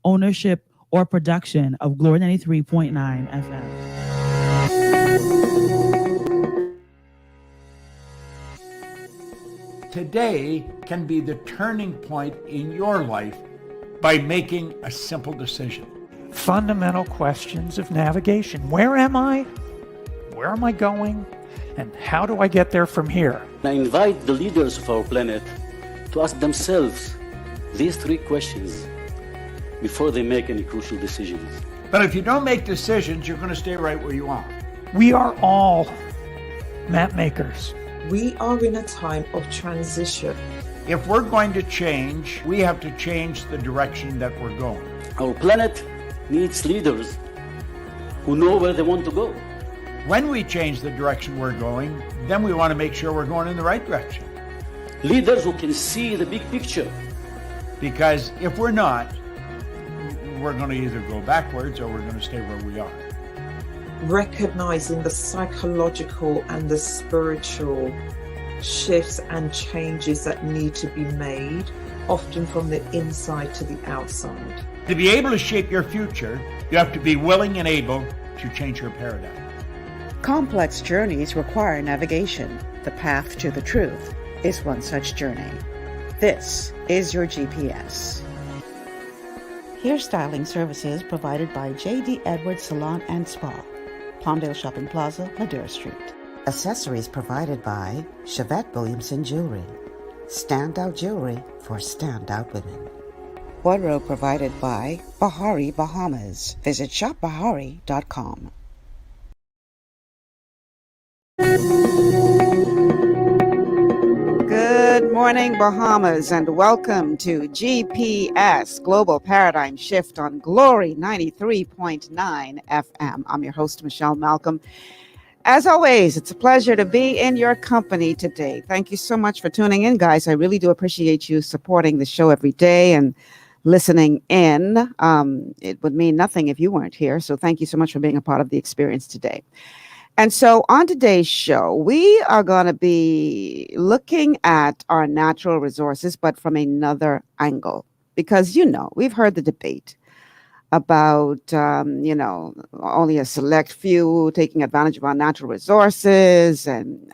ownership, or production of Glory 93.9 FM. Today can be the turning point in your life by making a simple decision. Fundamental questions of navigation. Where am I? Where am I going? And how do I get there from here? I invite the leaders of our planet to ask themselves these three questions before they make any crucial decisions. But if you don't make decisions, you're going to stay right where you are. We are all map makers. We are in a time of transition. If we're going to change, we have to change the direction that we're going. Our planet needs leaders who know where they want to go. When we change the direction we're going, then we want to make sure we're going in the right direction. Leaders who can see the big picture. Because if we're not, we're going to either go backwards or we're going to stay where we are. Recognizing the psychological and the spiritual shifts and changes that need to be made, often from the inside to the outside. To be able to shape your future, you have to be willing and able to change your paradigm. Complex journeys require navigation. The path to the truth is one such journey. This is your GPS. Hairstyling services provided by J.D. Edwards Salon and Spa, Palmdale Shopping Plaza, Madera Street. Accessories provided by Chevette Williamson Jewelry. Standout jewelry for standout women. Wardrobe provided by Bahari Bahamas. Visit shopbahari.com. Good morning, Bahamas, and welcome to GPS Global Paradigm Shift on Glory 93.9 FM. I'm your host, Michelle Malcolm. As always, it's a pleasure to be in your company today. Thank you so much for tuning in, guys. I really do appreciate you supporting the show every day and listening in. It would mean nothing if you weren't here, so thank you so much for being a part of the experience today. And so on today's show, we are going to be looking at our natural resources, but from another angle, because, we've heard the debate about, only a select few taking advantage of our natural resources. And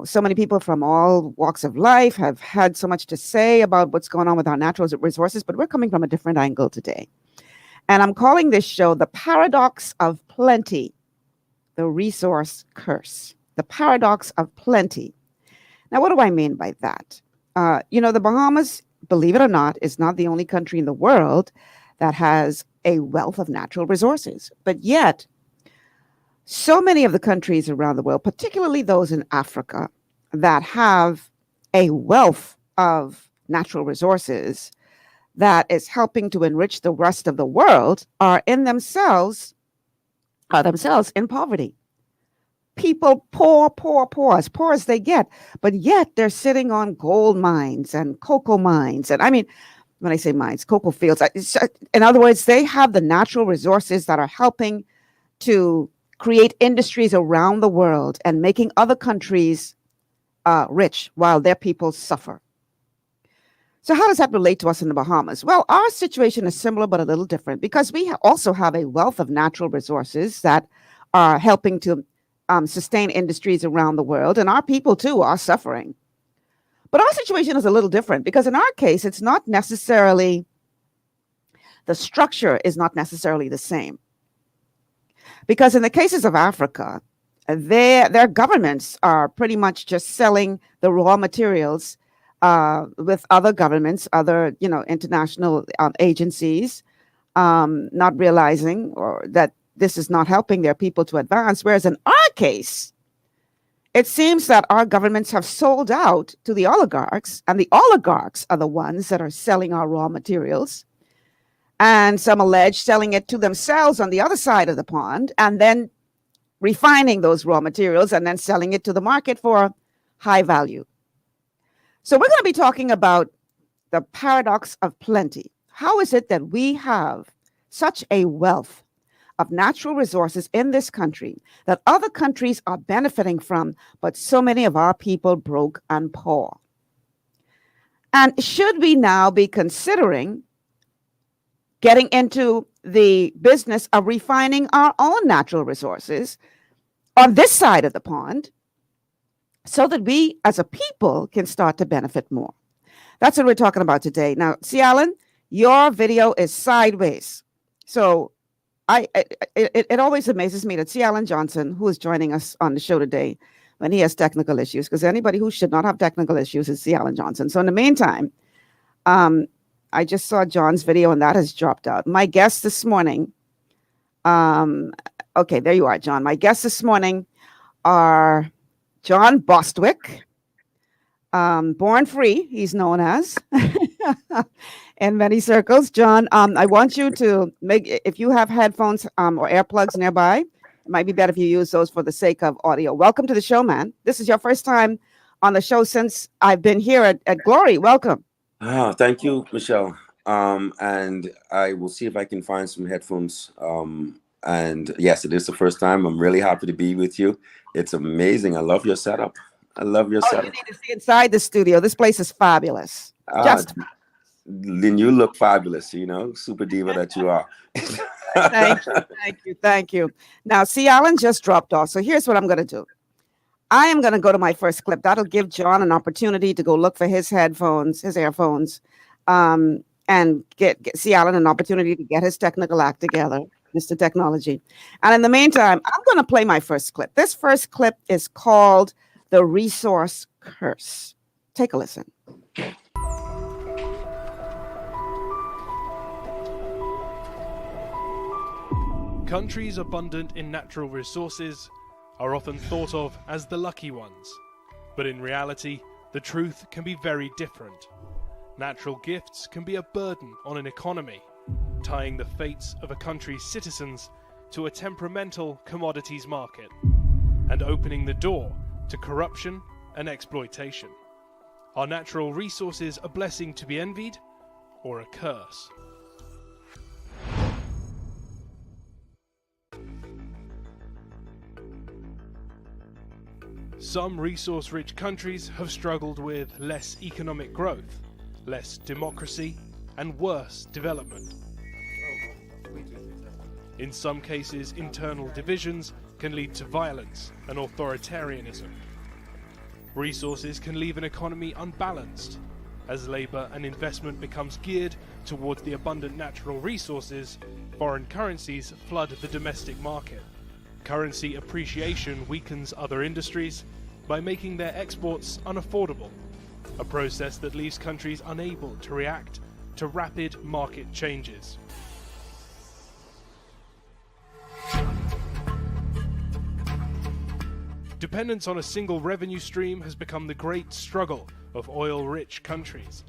so many people from all walks of life have had so much to say about what's going on with our natural resources, but we're coming from a different angle today. And I'm calling this show The Paradox of Plenty. The resource curse, the paradox of plenty. Now, what do I mean by that? The Bahamas, believe it or not, is not the only country in the world that has a wealth of natural resources. But yet, so many of the countries around the world, particularly those in Africa, that have a wealth of natural resources that is helping to enrich the rest of the world are themselves in poverty. People poor, as poor as they get, but yet they're sitting on gold mines and cocoa mines. And when I say mines, cocoa fields, in other words, they have the natural resources that are helping to create industries around the world and making other countries rich while their people suffer. So how does that relate to us in the Bahamas? Well, our situation is similar but a little different because we also have a wealth of natural resources that are helping to sustain industries around the world. And our people, too, are suffering. But our situation is a little different because in our case, it's not necessarily, the structure is not necessarily the same. Because in the cases of Africa, their governments are pretty much just selling the raw materials with other governments, other, international agencies, not realizing that this is not helping their people to advance. Whereas in our case, it seems that our governments have sold out to the oligarchs, and the oligarchs are the ones that are selling our raw materials. And some allege selling it to themselves on the other side of the pond, and then refining those raw materials and then selling it to the market for high value. So we're going to be talking about the paradox of plenty. How is it that we have such a wealth of natural resources in this country that other countries are benefiting from, but so many of our people broke and poor? And should we now be considering getting into the business of refining our own natural resources on this side of the pond so that we as a people can start to benefit more. That's what we're talking about today. Now, C. Allen, your video is sideways. So it always amazes me that C. Allen Johnson, who is joining us on the show today, when he has technical issues, because anybody who should not have technical issues is C. Allen Johnson. So in the meantime, I just saw John's video and that has dropped out. My guest this morning, okay, there you are, John. My guests this morning are John Bostwick, Born Free, he's known as, in many circles. John, I want you to if you have headphones or earplugs nearby, it might be better if you use those for the sake of audio. Welcome to the show, man. This is your first time on the show since I've been here at Glory. Welcome. Thank you, Michelle. And I will see if I can find some headphones. And yes, it is the first time. I'm really happy to be with you. It's amazing. I love your setup. I love your setup. You need to see inside the studio. This place is fabulous. Then you look fabulous, super diva that you are. Thank you. Now, C. Allen just dropped off. So here's what I'm going to do. I am going to go to my first clip. That'll give John an opportunity to go look for his headphones, his earphones, and get C. Allen an opportunity to get his technical act together, Mr. Technology. And in the meantime, I'm going to play my first clip. This first clip is called The Resource Curse. Take a listen. Countries abundant in natural resources are often thought of as the lucky ones, but in reality, the truth can be very different. Natural gifts can be a burden on an economy, tying the fates of a country's citizens to a temperamental commodities market, and opening the door to corruption and exploitation. Are natural resources a blessing to be envied, or a curse? Some resource-rich countries have struggled with less economic growth, less democracy, and worse development. In some cases, internal divisions can lead to violence and authoritarianism. Resources can leave an economy unbalanced. As labour and investment becomes geared towards the abundant natural resources, foreign currencies flood the domestic market. Currency appreciation weakens other industries by making their exports unaffordable, a process that leaves countries unable to react to rapid market changes. Dependence on a single revenue stream has become the great struggle of oil-rich countries.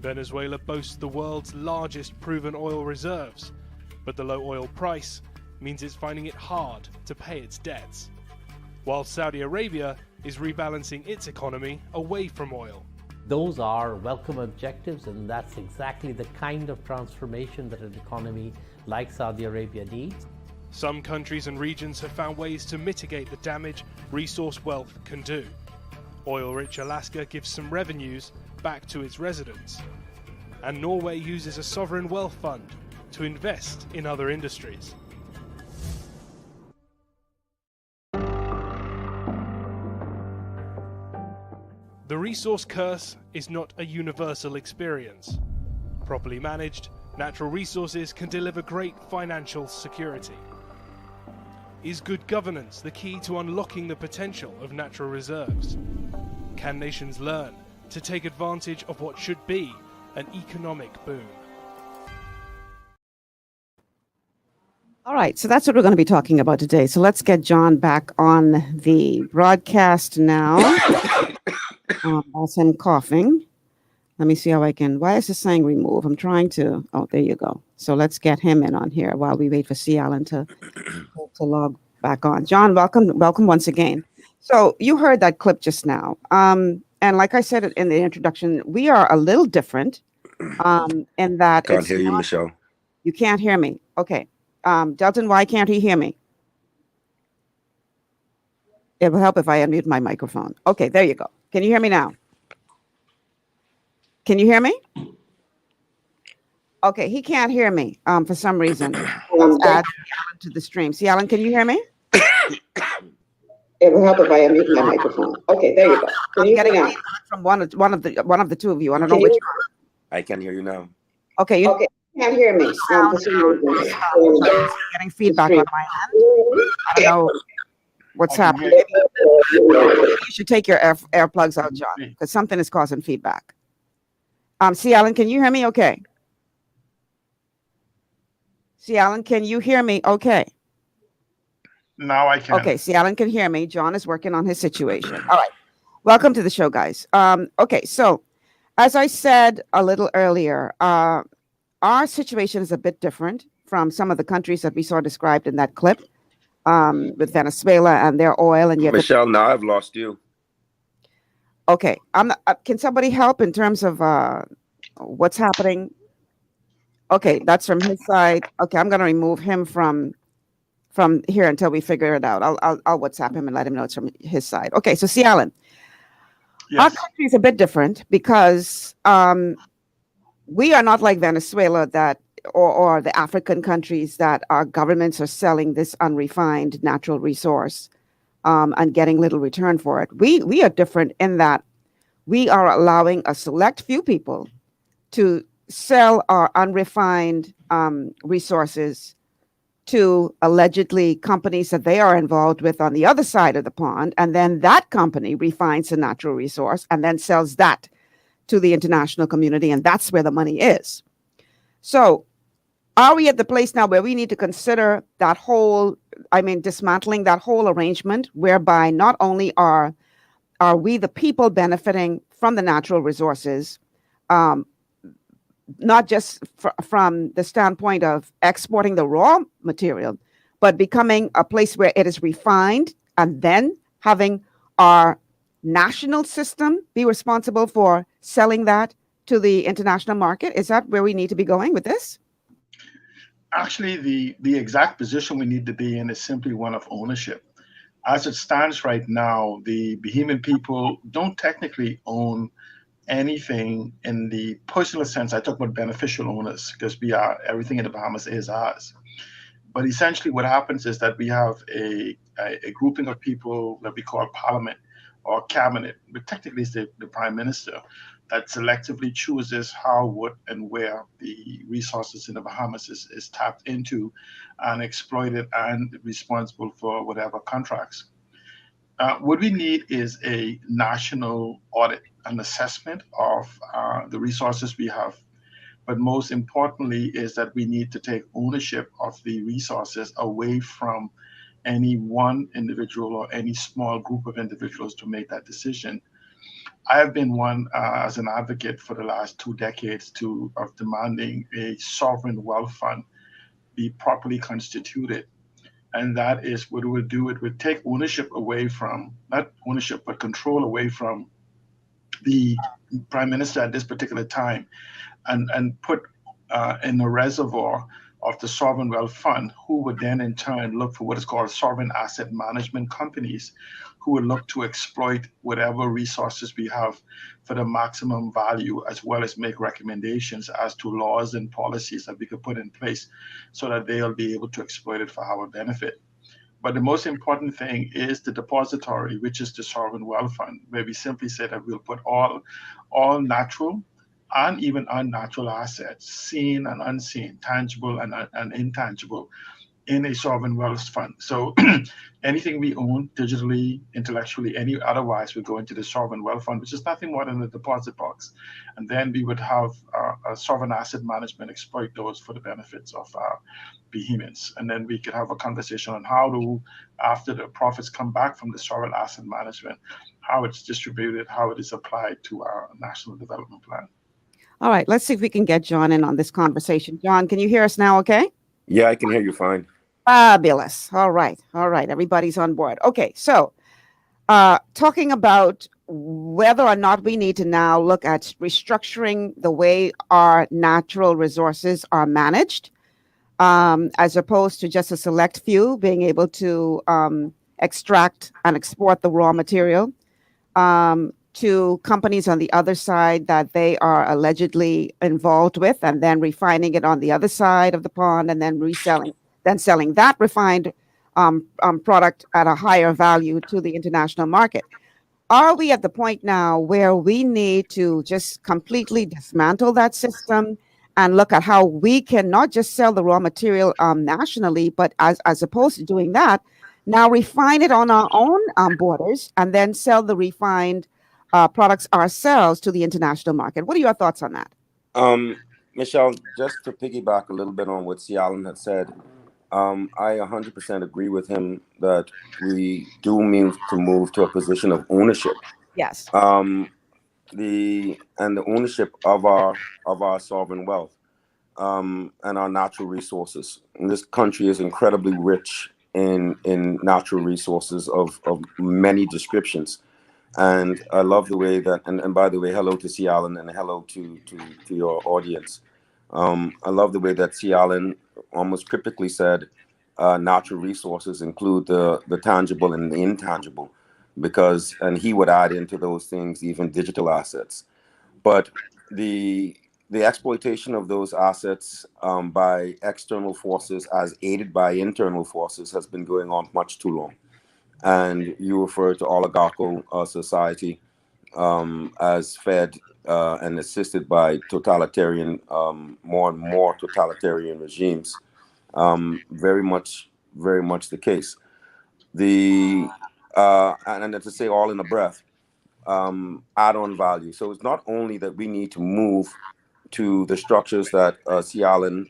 Venezuela boasts the world's largest proven oil reserves, but the low oil price means it's finding it hard to pay its debts, while Saudi Arabia is rebalancing its economy away from oil. Those are welcome objectives, and that's exactly the kind of transformation that an economy like Saudi Arabia needs. Some countries and regions have found ways to mitigate the damage resource wealth can do. Oil-rich Alaska gives some revenues back to its residents, and Norway uses a sovereign wealth fund to invest in other industries. The resource curse is not a universal experience. Properly managed, natural resources can deliver great financial security. Is good governance the key to unlocking the potential of natural reserves? Can nations learn to take advantage of what should be an economic boom? All right, so that's what we're going to be talking about today. So let's get John back on the broadcast now. Also, I'm coughing. Let me see how I can. Why is this saying remove? I'm trying to. Oh, there you go. So let's get him in on here while we wait for C. Allen to log back on. John, welcome once again. So you heard that clip just now. And like I said in the introduction, we are a little different in that. Can't hear you, Michelle. You can't hear me. Okay. Delton, why can't he hear me? It will help if I unmute my microphone. Okay, there you go. Can you hear me now? Can you hear me? Okay, he can't hear me for some reason. Let's add Alan to the stream. See, Alan, can you hear me? It will help if I unmute my microphone. Okay, there you go. Can you hear me now? From one of the two of you. I don't know Can which you- one. I can hear you now. Okay, you Okay, you can't hear me. For some reason. getting feedback on my end. I don't know what's happening. Maybe you should take your AirPlugs out, John, because something is causing feedback. See, Alan, can you hear me? Okay. See, Alan, can you hear me? Okay. Now I can. Okay, see, Alan can hear me. John is working on his situation. All right. Welcome to the show, guys. Okay, so as I said a little earlier, our situation is a bit different from some of the countries that we saw described in that clip with Venezuela and their oil. And yet, Michelle, now I've lost you. Okay, can somebody help in terms of what's happening? Okay, that's from his side. Okay, I'm going to remove him from here until we figure it out. I'll WhatsApp him and let him know it's from his side. Okay, so see, Alan, our country is a bit different because we are not like Venezuela or the African countries that our governments are selling this unrefined natural resource and getting little return for it. We are different in that we are allowing a select few people to sell our unrefined resources to allegedly companies that they are involved with on the other side of the pond. And then that company refines the natural resource and then sells that to the international community. And that's where the money is. So are we at the place now where we need to consider that whole, dismantling that whole arrangement whereby not only are we the people benefiting from the natural resources, not just from the standpoint of exporting the raw material, but becoming a place where it is refined and then having our national system be responsible for selling that to the international market? Is that where we need to be going with this? Actually, the exact position we need to be in is simply one of ownership. As it stands right now, the Bahamian people don't technically own anything in the personal sense. I talk about beneficial owners because everything in the Bahamas is ours. But essentially what happens is that we have a grouping of people that we call parliament or cabinet, but technically it's the prime minister, that selectively chooses how, what, and where the resources in the Bahamas is tapped into and exploited and responsible for whatever contracts. What we need is a national audit and assessment of the resources we have. But most importantly is that we need to take ownership of the resources away from any one individual or any small group of individuals to make that decision. I have been one as an advocate for the last 2 decades of demanding a sovereign wealth fund be properly constituted. And that is what it would do. It would take ownership away from, not ownership, but control away from the prime minister at this particular time and put in the reservoir of the sovereign wealth fund, who would then in turn look for what is called sovereign asset management companies, who would look to exploit whatever resources we have for the maximum value, as well as make recommendations as to laws and policies that we could put in place so that they'll be able to exploit it for our benefit. But the most important thing is the depository, which is the sovereign wealth fund, where we simply say that we'll put all natural and even unnatural assets, seen and unseen, tangible and intangible, in a sovereign wealth fund. So anything we own digitally, intellectually, any otherwise would go into the sovereign wealth fund, which is nothing more than a deposit box. And then we would have a sovereign asset management exploit those for the benefits of Bahamians. And then we could have a conversation on how to, after the profits come back from the sovereign asset management, how it's distributed, how it is applied to our national development plan. All right, let's see if we can get John in on this conversation. John, can you hear us now? Okay. Yeah, I can hear you fine. Fabulous. All right. Everybody's on board. Okay. So talking about whether or not we need to now look at restructuring the way our natural resources are managed, as opposed to just a select few being able to extract and export the raw material. to companies on the other side that they are allegedly involved with, and then refining it on the other side of the pond, and then selling that refined product at a higher value to the international market. Are we at the point now where we need to just completely dismantle that system and look at how we can not just sell the raw material nationally, but as opposed to doing that, now refine it on our own borders and then sell the refined products ourselves to the international market? What are your thoughts on that? Michelle, just to piggyback a little bit on what C. Allen had said, I 100% agree with him that we do need to move to a position of ownership. Yes. The ownership of our sovereign wealth and our natural resources. And this country is incredibly rich in natural resources of many descriptions. And I love the way that, and by the way, hello to C. Allen and hello to your audience. I love the way that C. Allen almost cryptically said natural resources include the tangible and the intangible, and he would add into those things even digital assets. But the exploitation of those assets by external forces as aided by internal forces has been going on much too long. And you refer to oligarchical society as fed and assisted by totalitarian, more and more totalitarian regimes. Very much the case. And to say all in a breath, add-on value. So it's not only that we need to move to the structures that C. Allen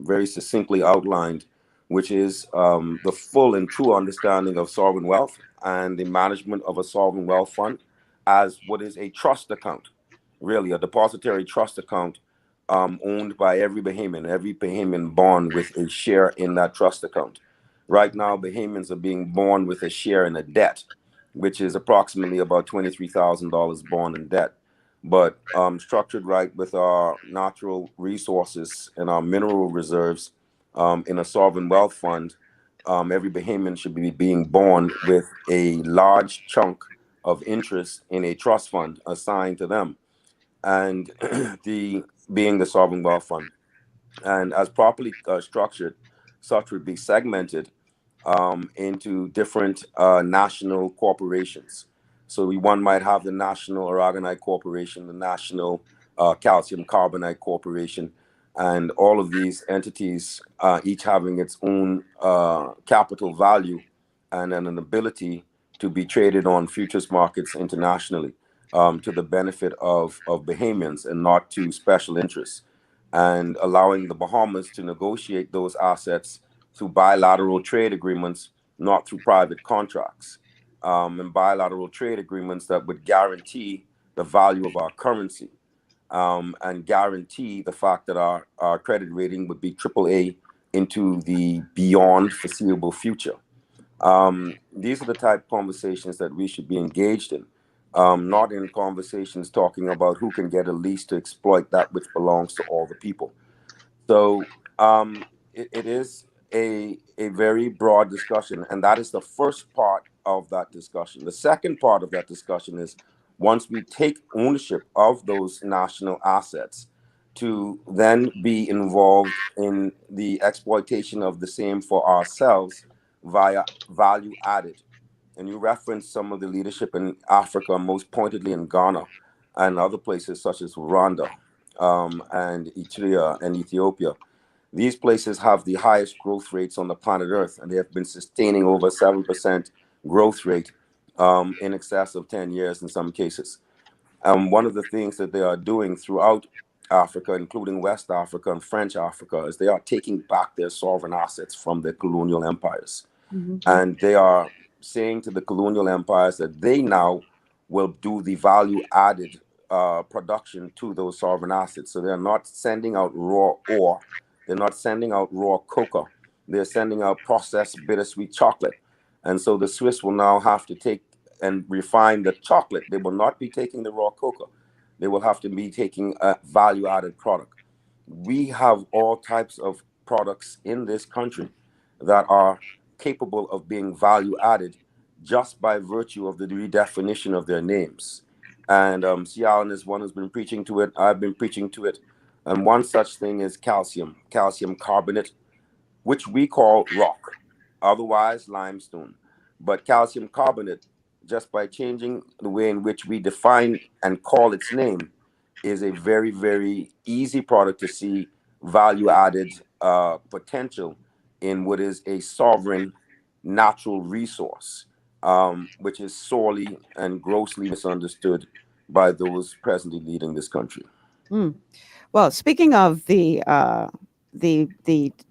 very succinctly outlined, which is the full and true understanding of sovereign wealth and the management of a sovereign wealth fund as what is a trust account, really a depository trust account owned by every Bahamian born with a share in that trust account. Right now, Bahamians are being born with a share in a debt, which is approximately about $23,000 born in debt. But structured right with our natural resources and our mineral reserves in a sovereign wealth fund, every Bahamian should be being born with a large chunk of interest in a trust fund assigned to them, and being the sovereign wealth fund. And as properly structured, such would be segmented into different national corporations. So one might have the National Aragonite Corporation, the National Calcium Carbonate Corporation, and all of these entities each having its own capital value and an ability to be traded on futures markets internationally to the benefit of Bahamians and not to special interests, and allowing the Bahamas to negotiate those assets through bilateral trade agreements, not through private contracts, and bilateral trade agreements that would guarantee the value of our currency and guarantee the fact that our credit rating would be AAA into the beyond foreseeable future. These are the type of conversations that we should be engaged in, not in conversations talking about who can get a lease to exploit that which belongs to all the people. So it is a very broad discussion, and that is the first part of that discussion. The second part of that discussion is once we take ownership of those national assets, to then be involved in the exploitation of the same for ourselves via value added. And you referenced some of the leadership in Africa, most pointedly in Ghana and other places such as Rwanda and Eritrea and Ethiopia. These places have the highest growth rates on the planet Earth, and they have been sustaining over 7% growth rate in excess of 10 years in some cases. One of the things that they are doing throughout Africa, including West Africa and French Africa, is they are taking back their sovereign assets from their colonial empires. Mm-hmm. And they are saying to the colonial empires that they now will do the value added production to those sovereign assets. So they're not sending out raw ore. They're not sending out raw cocoa. They're sending out processed bittersweet chocolate. And so the Swiss will now have to take and refine the chocolate. They will not be taking the raw cocoa. They will have to be taking a value-added product. We have all types of products in this country that are capable of being value-added just by virtue of the redefinition of their names. And Cialan is one who's been preaching to it. I've been preaching to it. And one such thing is calcium carbonate, which we call rock, otherwise limestone. But calcium carbonate, just by changing the way in which we define and call its name, is a very, very easy product to see value added potential in what is a sovereign natural resource, which is sorely and grossly misunderstood by those presently leading this country. Well, speaking of the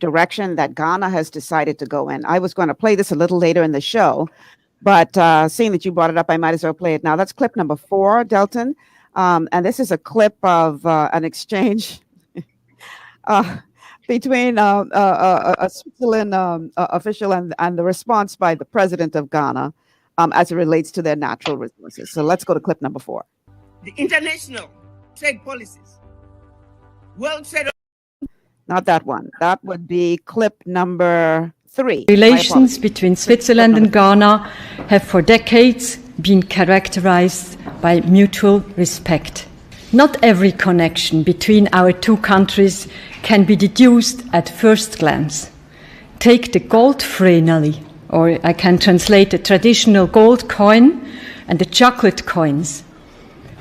direction that Ghana has decided to go in, I was going to play this a little later in the show, but seeing that you brought it up, I might as well play it now. That's clip number 4, Delton. And this is a clip of an exchange between a Switzerland official and the response by the president of Ghana as it relates to their natural resources. So let's go to clip number 4. The international trade policies, World Trade. Not that one. That would be clip number 3. Relations between Switzerland and Ghana have for decades been characterized by mutual respect. Not every connection between our two countries can be deduced at first glance. Take the gold freneli, or I can translate the traditional gold coin and the chocolate coins,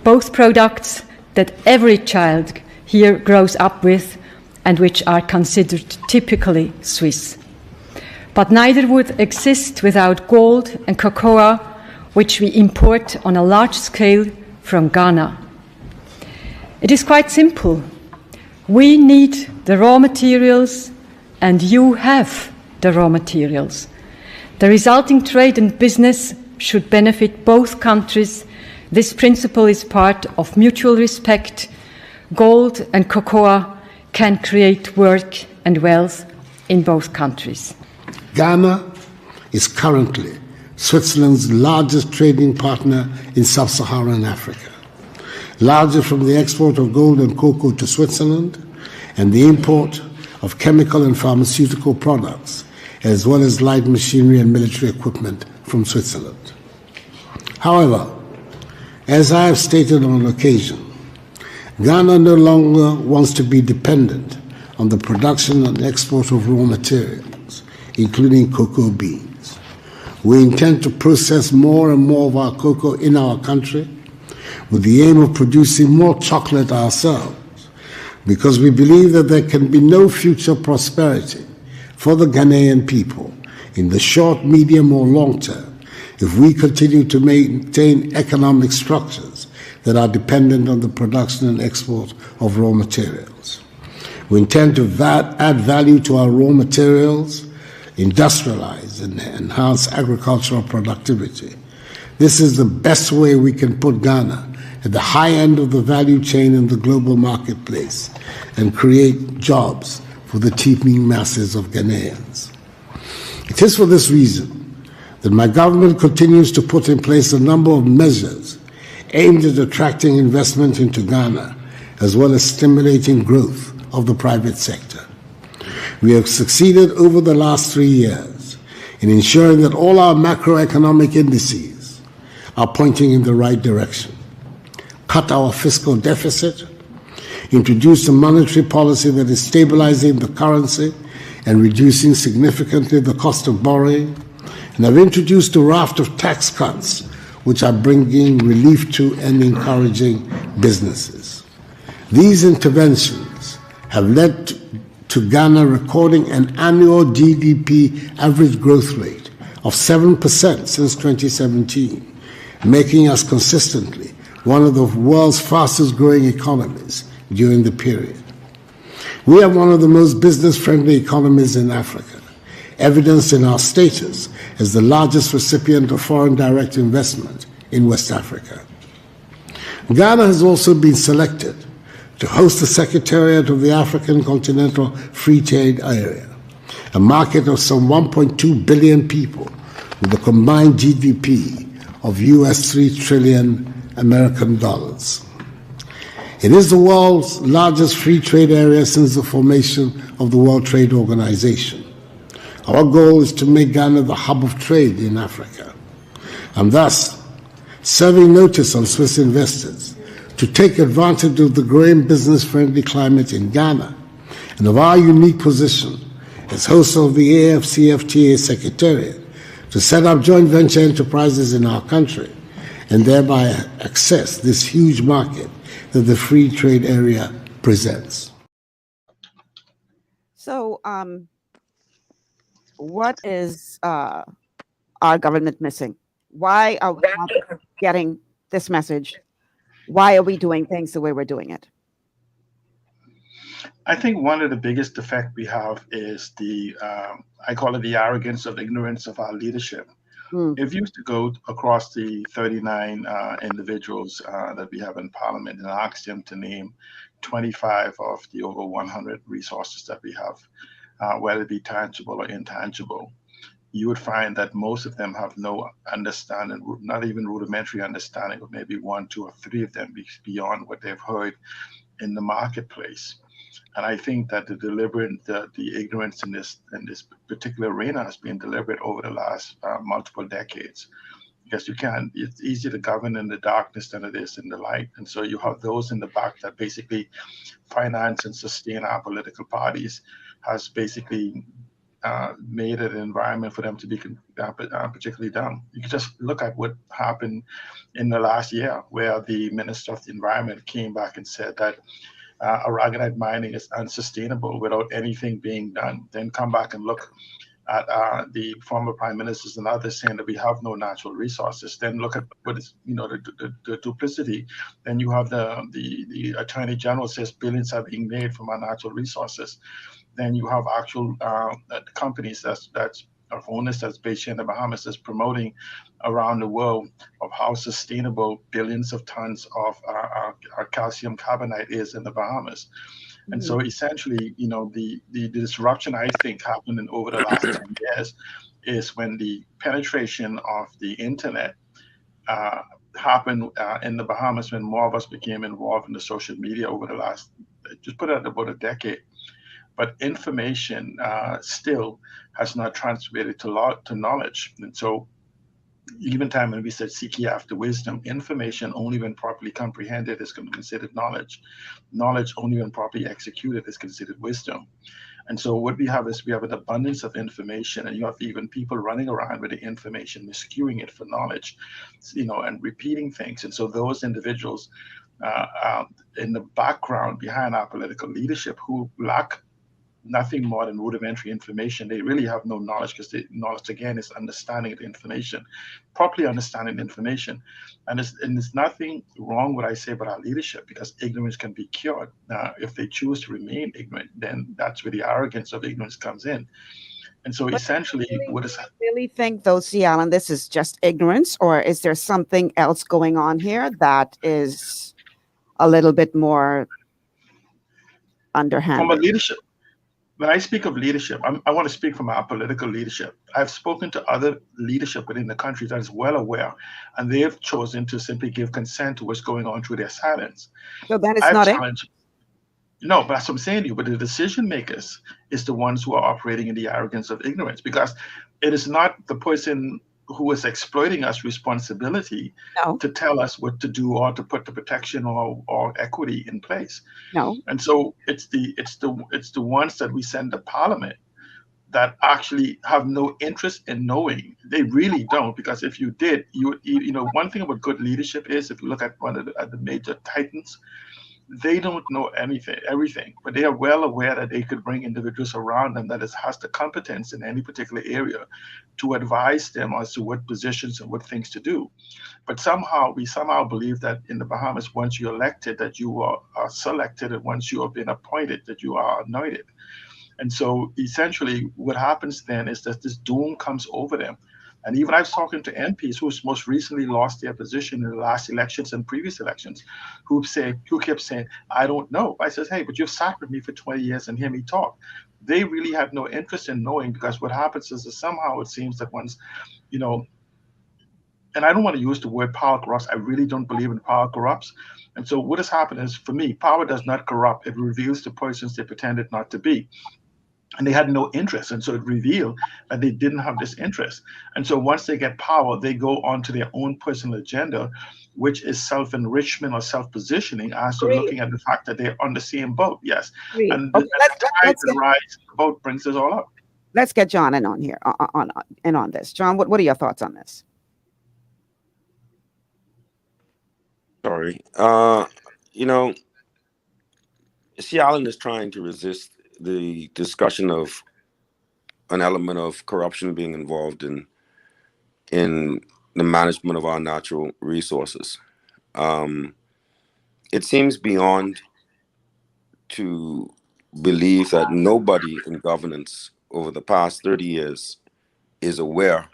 both products that every child here grows up with and which are considered typically Swiss. But neither would exist without gold and cocoa, which we import on a large scale from Ghana. It is quite simple. We need the raw materials, and you have the raw materials. The resulting trade and business should benefit both countries. This principle is part of mutual respect. Gold and cocoa can create work and wealth in both countries. Ghana is currently Switzerland's largest trading partner in sub-Saharan Africa, largely from the export of gold and cocoa to Switzerland and the import of chemical and pharmaceutical products, as well as light machinery and military equipment from Switzerland. However, as I have stated on occasion, Ghana no longer wants to be dependent on the production and export of raw materials, including cocoa beans. We intend to process more and more of our cocoa in our country with the aim of producing more chocolate ourselves, because we believe that there can be no future prosperity for the Ghanaian people in the short, medium, or long term if we continue to maintain economic structures that are dependent on the production and export of raw materials. We intend to add value to our raw materials, industrialize and enhance agricultural productivity. This is the best way we can put Ghana at the high end of the value chain in the global marketplace and create jobs for the teeming masses of Ghanaians. It is for this reason that my government continues to put in place a number of measures aimed at attracting investment into Ghana, as well as stimulating growth of the private sector. We have succeeded over the last 3 years in ensuring that all our macroeconomic indices are pointing in the right direction. Cut our fiscal deficit, introduced a monetary policy that is stabilizing the currency and reducing significantly the cost of borrowing, and have introduced a raft of tax cuts which are bringing relief to and encouraging businesses. These interventions have led to Ghana recording an annual GDP average growth rate of 7% since 2017, making us consistently one of the world's fastest growing economies during the period. We are one of the most business-friendly economies in Africa, evidenced in our status as the largest recipient of foreign direct investment in West Africa. Ghana has also been selected to host the Secretariat of the African Continental Free Trade Area, a market of some 1.2 billion people with a combined GDP of US 3 trillion American dollars. It is the world's largest free trade area since the formation of the World Trade Organization. Our goal is to make Ghana the hub of trade in Africa, and thus serving notice on Swiss investors to take advantage of the growing business-friendly climate in Ghana and of our unique position as host of the AFCFTA Secretariat to set up joint venture enterprises in our country and thereby access this huge market that the free trade area presents. So, what is our government missing? Why are we not getting this message? Why are we doing things the way we're doing it? I think one of the biggest defect we have is the, I call it the arrogance of ignorance of our leadership. If you used to go across the 39 individuals that we have in Parliament and ask them to name 25 of the over 100 resources that we have, whether it be tangible or intangible, you would find that most of them have no understanding, not even rudimentary understanding of maybe 1, 2, or 3 of them beyond what they've heard in the marketplace. And I think that the ignorance in this particular arena has been deliberate over the last multiple decades. Because it's easier to govern in the darkness than it is in the light. And so you have those in the back that basically finance and sustain our political parties, has basically made it an environment for them to be particularly dumb. You can just look at what happened in the last year, where the Minister of the Environment came back and said that aragonite mining is unsustainable without anything being done. Then come back and look at the former prime ministers and others saying that we have no natural resources. Then look at what is, the duplicity. Then you have the Attorney General says billions are being made from our natural resources. Then you have actual companies that's of owners that's based here in the Bahamas that's promoting around the world of how sustainable billions of tons of our calcium carbonate is in the Bahamas. And so essentially, the disruption I think happened over the last 10 years is when the penetration of the internet happened in the Bahamas, when more of us became involved in the social media over the last, just put it about a decade. But information still has not transmitted to knowledge. And so even time when we said seek ye after wisdom, information only when properly comprehended is considered knowledge. Knowledge only when properly executed is considered wisdom. And so what we have is we have an abundance of information, and you have even people running around with the information, miscuing it for knowledge, and repeating things. And so those individuals in the background behind our political leadership who lack nothing more than rudimentary information. They really have no knowledge, because the knowledge, again, is understanding the information, properly understanding the information. And there's nothing wrong with what I say about our leadership, because ignorance can be cured. If they choose to remain ignorant, then that's where the arrogance of ignorance comes in. And so essentially, what is that? Really think, though, C. Allen, this is just ignorance, or is there something else going on here that is a little bit more underhanded? From a leadership, when I speak of leadership, I want to speak from our political leadership. I've spoken to other leadership within the country that is well aware, and they have chosen to simply give consent to what's going on through their silence. So that is not it. No, but that's what I'm saying to you. But the decision makers is the ones who are operating in the arrogance of ignorance, because it is not the person who is exploiting us responsibility to tell us what to do or to put the protection or equity in place. No. And so it's the ones that we send to Parliament that actually have no interest in knowing. They really don't, because if you did, one thing about good leadership is, if you look at one of the major titans, they don't know everything, but they are well aware that they could bring individuals around them that has the competence in any particular area to advise them as to what positions and what things to do. But we somehow believe that in the Bahamas, once you're elected, that you are selected, and once you have been appointed, that you are anointed. And so essentially what happens then is that this doom comes over them. And even I was talking to MPs who most recently lost their position in the last elections and previous elections, who kept saying, I don't know. I said, hey, but you've sat with me for 20 years and hear me talk. They really have no interest in knowing, because what happens is that somehow it seems that once, and I don't want to use the word power corrupts. I really don't believe in power corrupts. And so what has happened is, for me, power does not corrupt. It reveals the persons they pretended not to be. and they had no interest. And so it revealed that they didn't have this interest. And so once they get power, they go on to their own personal agenda, which is self-enrichment or self-positioning as to looking at the fact that they're on the same boat. Yes. And the tide and rise of the boat brings us all up. Let's get John in on here on this. John, what are your thoughts on this? Sorry. C. Allen is trying to resist the discussion of an element of corruption being involved in the management of our natural resources. It seems beyond to believe that nobody in governance over the past 30 years is aware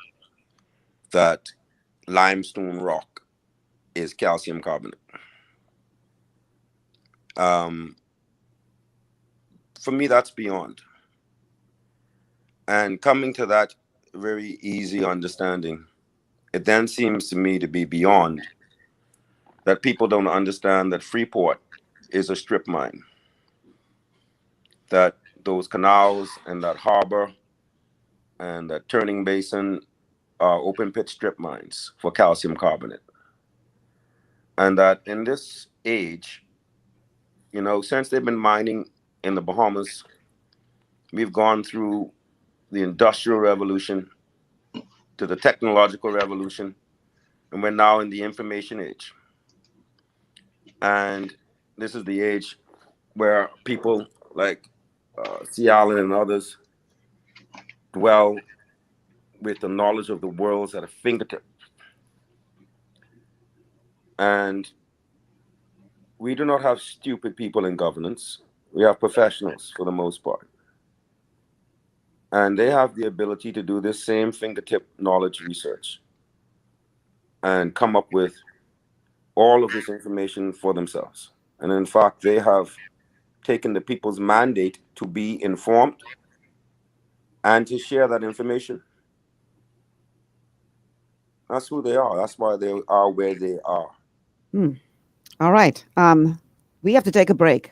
that limestone rock is calcium carbonate. For me, that's beyond. And coming to that very easy understanding, it then seems to me to be beyond that people don't understand that Freeport is a strip mine, that those canals and that harbor and that turning basin are open pit strip mines for calcium carbonate. And that in this age, since they've been mining in the Bahamas, we've gone through the Industrial Revolution to the Technological Revolution, and we're now in the information age. And this is the age where people like C. Allen and others dwell with the knowledge of the world at a fingertip. And we do not have stupid people in governance. We have professionals for the most part. And they have the ability to do this same fingertip knowledge research and come up with all of this information for themselves. And in fact, they have taken the people's mandate to be informed and to share that information. That's who they are. That's why they are where they are. All right. We have to take a break.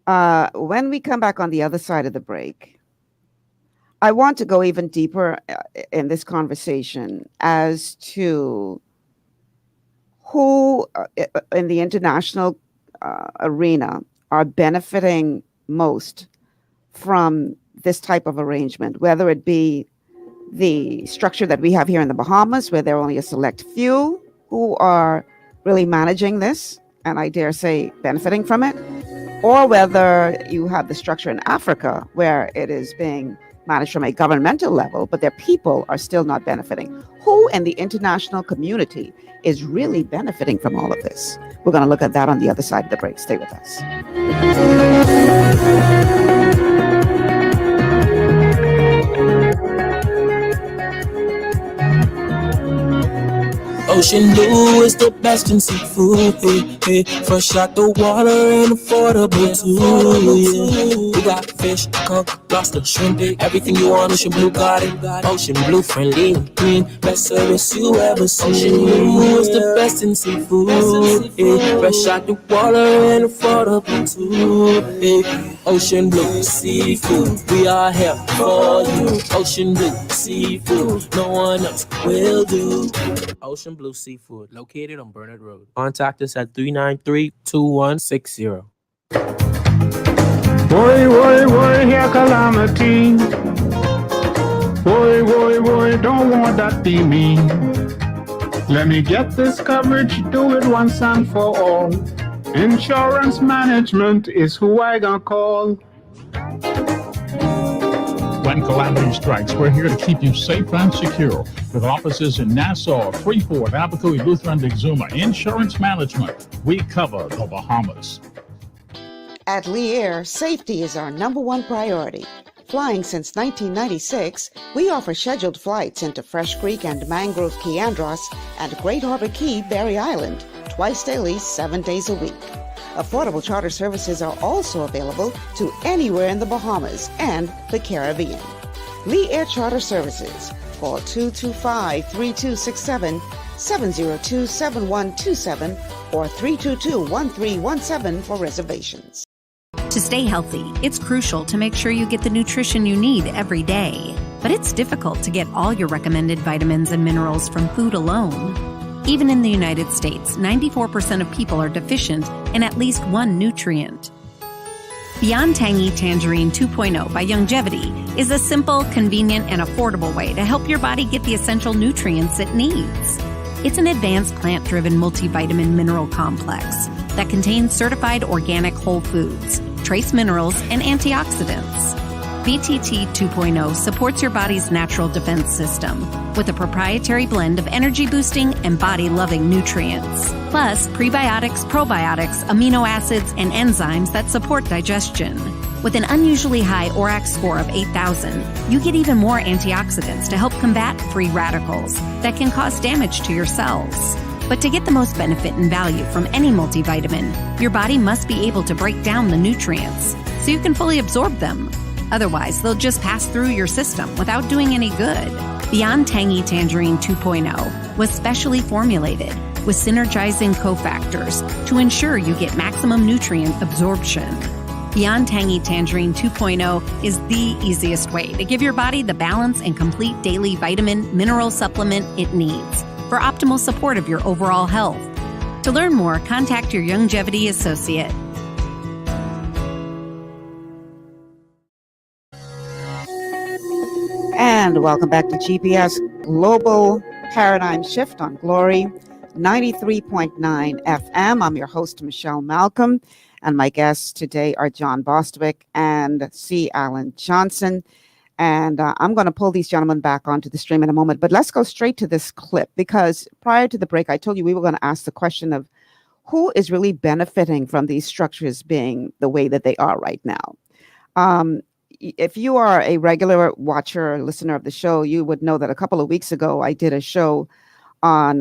When we come back on the other side of the break, I want to go even deeper in this conversation as to who in the international arena are benefiting most from this type of arrangement, whether it be the structure that we have here in the Bahamas, where there are only a select few who are really managing this, and I dare say benefiting from it, or whether you have the structure in Africa where it is being managed from a governmental level, but their people are still not benefiting. Who in the international community is really benefiting from all of this? We're going to look at that on the other side of the break. Stay with us. Ocean blue is the best in seafood, hey, hey. Fresh out the water and affordable too, yeah. We got fish, conch, lobster, shrimp, everything you want. Ocean blue got it. Ocean blue, friendly and clean, best service you ever seen. Ocean blue is the best in seafood, hey. Fresh out the water and affordable too, hey. Ocean blue seafood, we are here for you. Ocean blue seafood, no one else will do. Ocean Blue Seafood, located on Burnett Road. Contact us at 393-2160. Boy, boy, boy, here calamity. Boy, boy, boy, don't want that be me. Let me get this coverage, do it once and for all. Insurance management is who I gonna call. When calamity strikes, we're here to keep you safe and secure. With offices in Nassau, Freeport, Abacoy, Lutheran, and Exuma. Insurance management, we cover the Bahamas. At Lee Air, safety is our #1 priority. Flying since 1996, we offer scheduled flights into Fresh Creek and Mangrove Key Andros and Great Harbor Key, Berry Island, twice daily, 7 days a week. Affordable charter services are also available to anywhere in the Bahamas and the Caribbean. Lee Air Charter Services. Call 225-3267, 702-7127, or 322-1317 for reservations. To stay healthy, it's crucial to make sure you get the nutrition you need every day. But it's difficult to get all your recommended vitamins and minerals from food alone. Even in the United States, 94% of people are deficient in at least one nutrient. Beyond Tangy Tangerine 2.0 by Longevity is a simple, convenient, and affordable way to help your body get the essential nutrients it needs. It's an advanced plant-driven multivitamin mineral complex that contains certified organic whole foods, trace minerals, and antioxidants. BTT 2.0 supports your body's natural defense system with a proprietary blend of energy-boosting and body-loving nutrients, plus prebiotics, probiotics, amino acids, and enzymes that support digestion. With an unusually high ORAC score of 8,000, you get even more antioxidants to help combat free radicals that can cause damage to your cells. But to get the most benefit and value from any multivitamin, your body must be able to break down the nutrients so you can fully absorb them. Otherwise, they'll just pass through your system without doing any good. Beyond Tangy Tangerine 2.0 was specially formulated with synergizing cofactors to ensure you get maximum nutrient absorption. Beyond Tangy Tangerine 2.0 is the easiest way to give your body the balance and complete daily vitamin mineral supplement it needs for optimal support of your overall health. To learn more, contact your Longevity associate. And welcome back to GPS Global Paradigm Shift on Glory 93.9 FM. I'm your host, Michelle Malcolm, and my guests today are John Bostwick and C. Alan Johnson. And I'm going to pull these gentlemen back onto the stream in a moment, but let's go straight to this clip, because prior to the break, I told you we were going to ask the question of who is really benefiting from these structures being the way that they are right now. If you are a regular watcher, listener of the show, you would know that a couple of weeks ago, I did a show on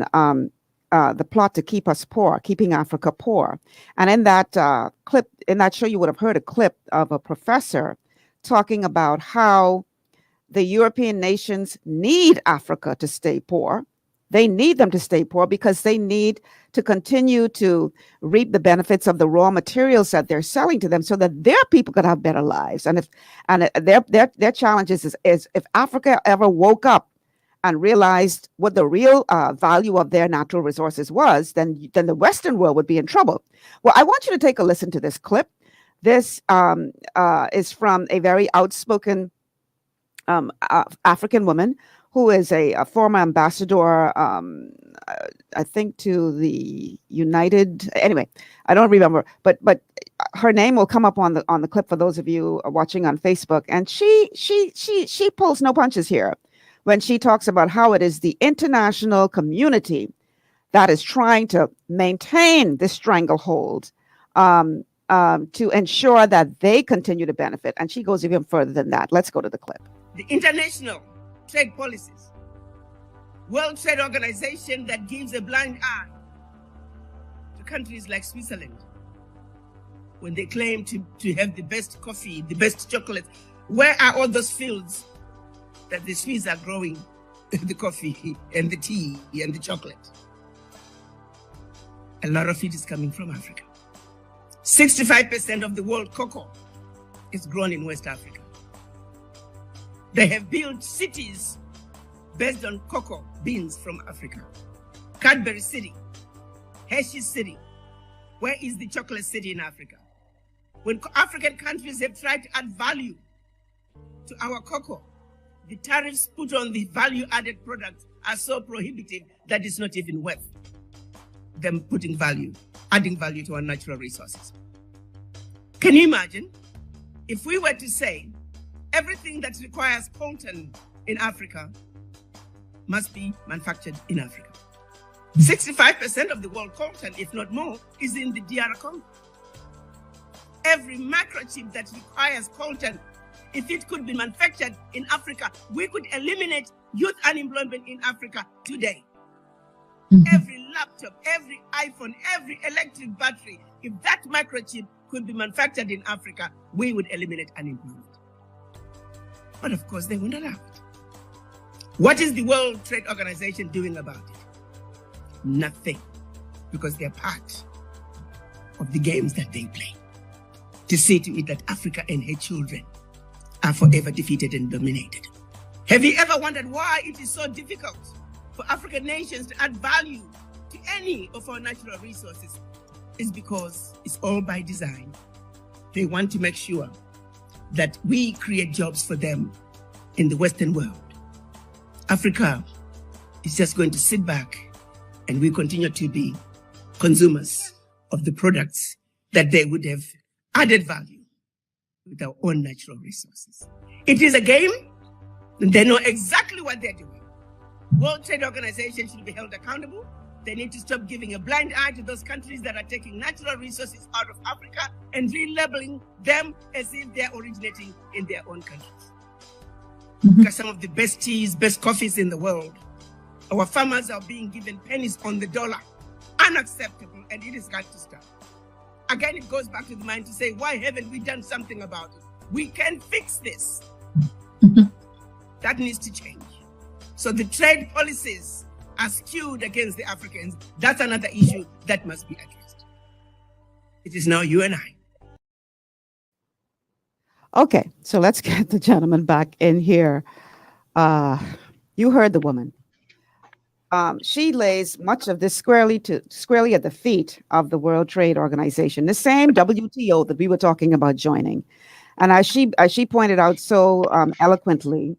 the plot to keep us poor, keeping Africa poor. And in that clip, in that show, you would have heard a clip of a professor talking about how the European nations need Africa to stay poor. They need them to stay poor because they need to continue to reap the benefits of the raw materials that they're selling to them so that their people could have better lives. And their challenge is if Africa ever woke up and realized what the real value of their natural resources was, then the Western world would be in trouble. Well, I want you to take a listen to this clip. This is from a very outspoken African woman who is a former ambassador, I think, to the United. Anyway, I don't remember, but her name will come up on the clip for those of you watching on Facebook. And she pulls no punches here when she talks about how it is the international community that is trying to maintain this stranglehold to ensure that they continue to benefit. And she goes even further than that. Let's go to the clip. The international trade policies, World Trade Organization that gives a blind eye to countries like Switzerland when they claim to have the best coffee, the best chocolate. Where are all those fields that the Swiss are growing the coffee and the tea and the chocolate? A lot of it is coming from Africa. 65% of the world cocoa is grown in West Africa. They have built cities based on cocoa beans from Africa. Cadbury City, Hershey's City. Where is the chocolate city in Africa? When African countries have tried to add value to our cocoa, the tariffs put on the value-added products are so prohibitive that it's not even worth them adding value to our natural resources. Can you imagine if we were to say everything that requires coltan in Africa must be manufactured in Africa? 65% of the world coltan, if not more, is in the DR Congo. Every microchip that requires coltan, if it could be manufactured in Africa, we could eliminate youth unemployment in Africa today. Every laptop, every iPhone, every electric battery, if that microchip could be manufactured in Africa, we would eliminate unemployment. But of course, they won't allow it. What is the World Trade Organization doing about it? Nothing, because they're part of the games that they play. to see to it that Africa and her children are forever defeated and dominated. Have you ever wondered why it is so difficult for African nations to add value to any of our natural resources? It's because it's all by design. They want to make sure that we create jobs for them in the Western world. Africa is just going to sit back and we continue to be consumers of the products that they would have added value with our own natural resources. It is a game, and they know exactly what they're doing. World Trade Organization should be held accountable. They need to stop giving a blind eye to those countries that are taking natural resources out of Africa and relabeling them as if they're originating in their own countries. Because some of the best teas, best coffees in the world, our farmers are being given pennies on the dollar. Unacceptable, and it has got to stop. Again, it goes back to the mind to say, why haven't we done something about it? We can fix this. That needs to change. So the trade policies are skewed against the Africans. That's another issue that must be addressed. It is now you and I. Okay, so let's get the gentleman back in here. You heard the woman. She lays much of this squarely at the feet of the World Trade Organization, the same WTO that we were talking about joining. And as she pointed out so eloquently,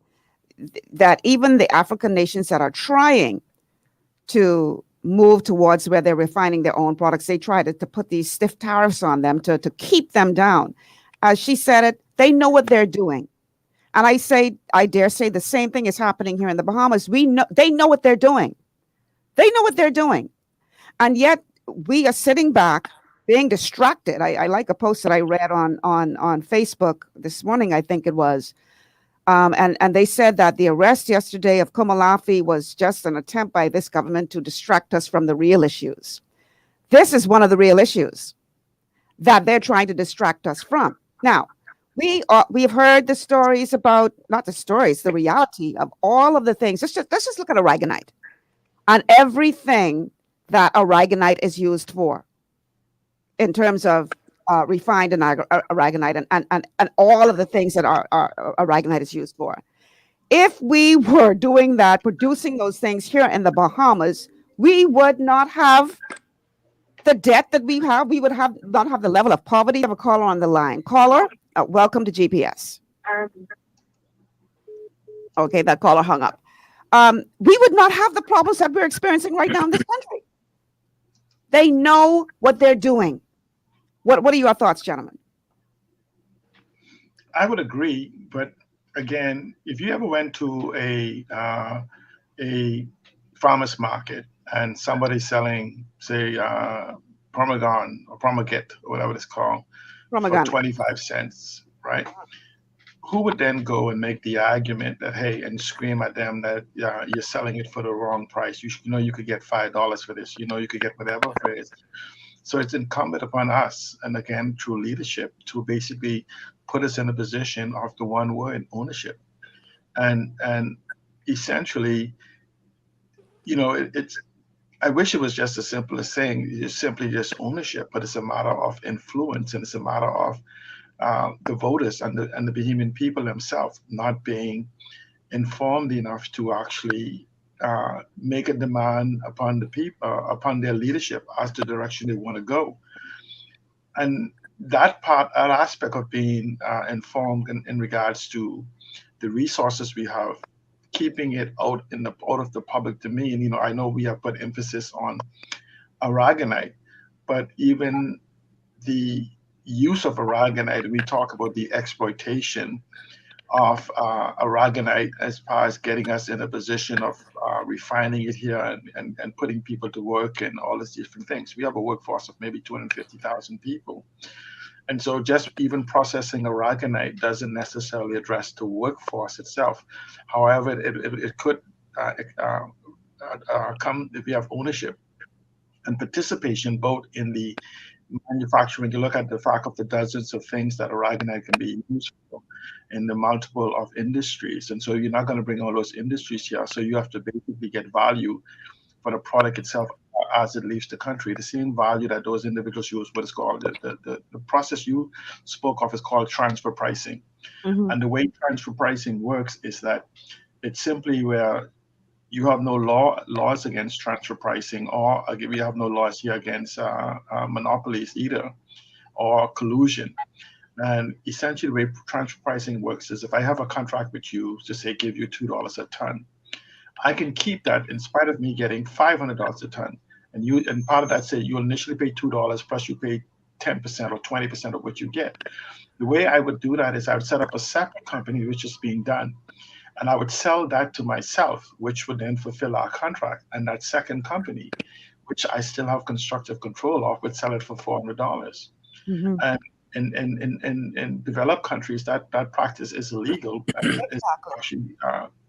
that even the African nations that are trying to move towards where they're refining their own products, they try to put these stiff tariffs on them to keep them down. As she said it, they know what they're doing. And I dare say the same thing is happening here in the Bahamas. They know what they're doing. They know what they're doing. And yet we are sitting back being distracted. I like a post that I read on Facebook this morning, I think it was. And they said that the arrest yesterday of Komalafi was just an attempt by this government to distract us from the real issues. This is one of the real issues that they're trying to distract us from. Now, we've heard the stories about, not the stories, the reality of all of the things. Let's just look at aragonite and everything that aragonite is used for in terms of refined and aragonite and all of the things that aragonite is used for. If we were doing that, producing those things here in the Bahamas, we would not have the debt that we have. We would not have the level of poverty. We have a caller on the line. Caller, welcome to GPS. Okay, that caller hung up. We would not have the problems that we're experiencing right now in this country. They know what they're doing. What are your thoughts, gentlemen? I would agree, but again, if you ever went to a farmer's market and somebody's selling, say, Parmesan or Promagate, or whatever it's called, for 25 cents, right? Who would then go and make the argument that, hey, and scream at them that you're selling it for the wrong price? You know, you could get $5 for this. You know, you could get whatever for it. So it's incumbent upon us, and again, through leadership, to basically put us in a position of the one word, ownership. And essentially, you know, I wish it was just as simple as saying it's simply just ownership, but it's a matter of influence, and it's a matter of the voters and the Bahamian people themselves not being informed enough to actually make a demand upon the people, upon their leadership as to the direction they want to go. And that aspect of being informed in regards to the resources we have, keeping it out of the public domain. You know, I know we have put emphasis on aragonite, but even the use of aragonite, we talk about the exploitation of aragonite as far as getting us in a position of refining it here and putting people to work and all these different things. We have a workforce of maybe 250,000 people. And so just even processing aragonite doesn't necessarily address the workforce itself. However, it could come if we have ownership and participation both in the manufacturing. You look at the fact of the dozens of things that aragonite can be used for in the multiple of industries. And so you're not going to bring all those industries here. So you have to basically get value for the product itself as it leaves the country. The same value that those individuals use, what is called the process you spoke of is called transfer pricing. And the way transfer pricing works is that it's simply where you have no laws against transfer pricing, or we have no laws here against monopolies either, or collusion. And essentially, the way transfer pricing works is if I have a contract with you to say give you $2 a ton, I can keep that in spite of me getting $500 a ton. And part of that say you'll initially pay $2 plus you pay 10% or 20% of what you get. The way I would do that is I would set up a separate company which is being done. And I would sell that to myself, which would then fulfill our contract. And that second company, which I still have constructive control of, would sell it for $400. And in developed countries, that practice is illegal. It's actually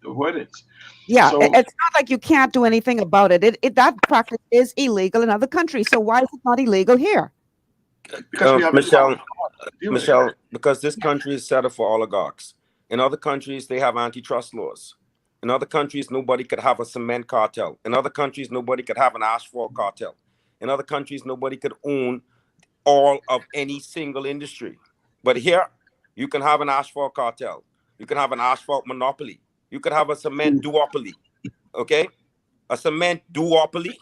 the word is. Yeah, So, it's not like you can't do anything about it. That practice is illegal in other countries. So why is it not illegal here? Michelle, because this country is set up for oligarchs. In other countries, they have antitrust laws. In other countries, nobody could have a cement cartel. In other countries, nobody could have an asphalt cartel. In other countries, nobody could own all of any single industry. But here, you can have an asphalt cartel. You can have an asphalt monopoly. You could have a cement duopoly. Okay? A cement duopoly.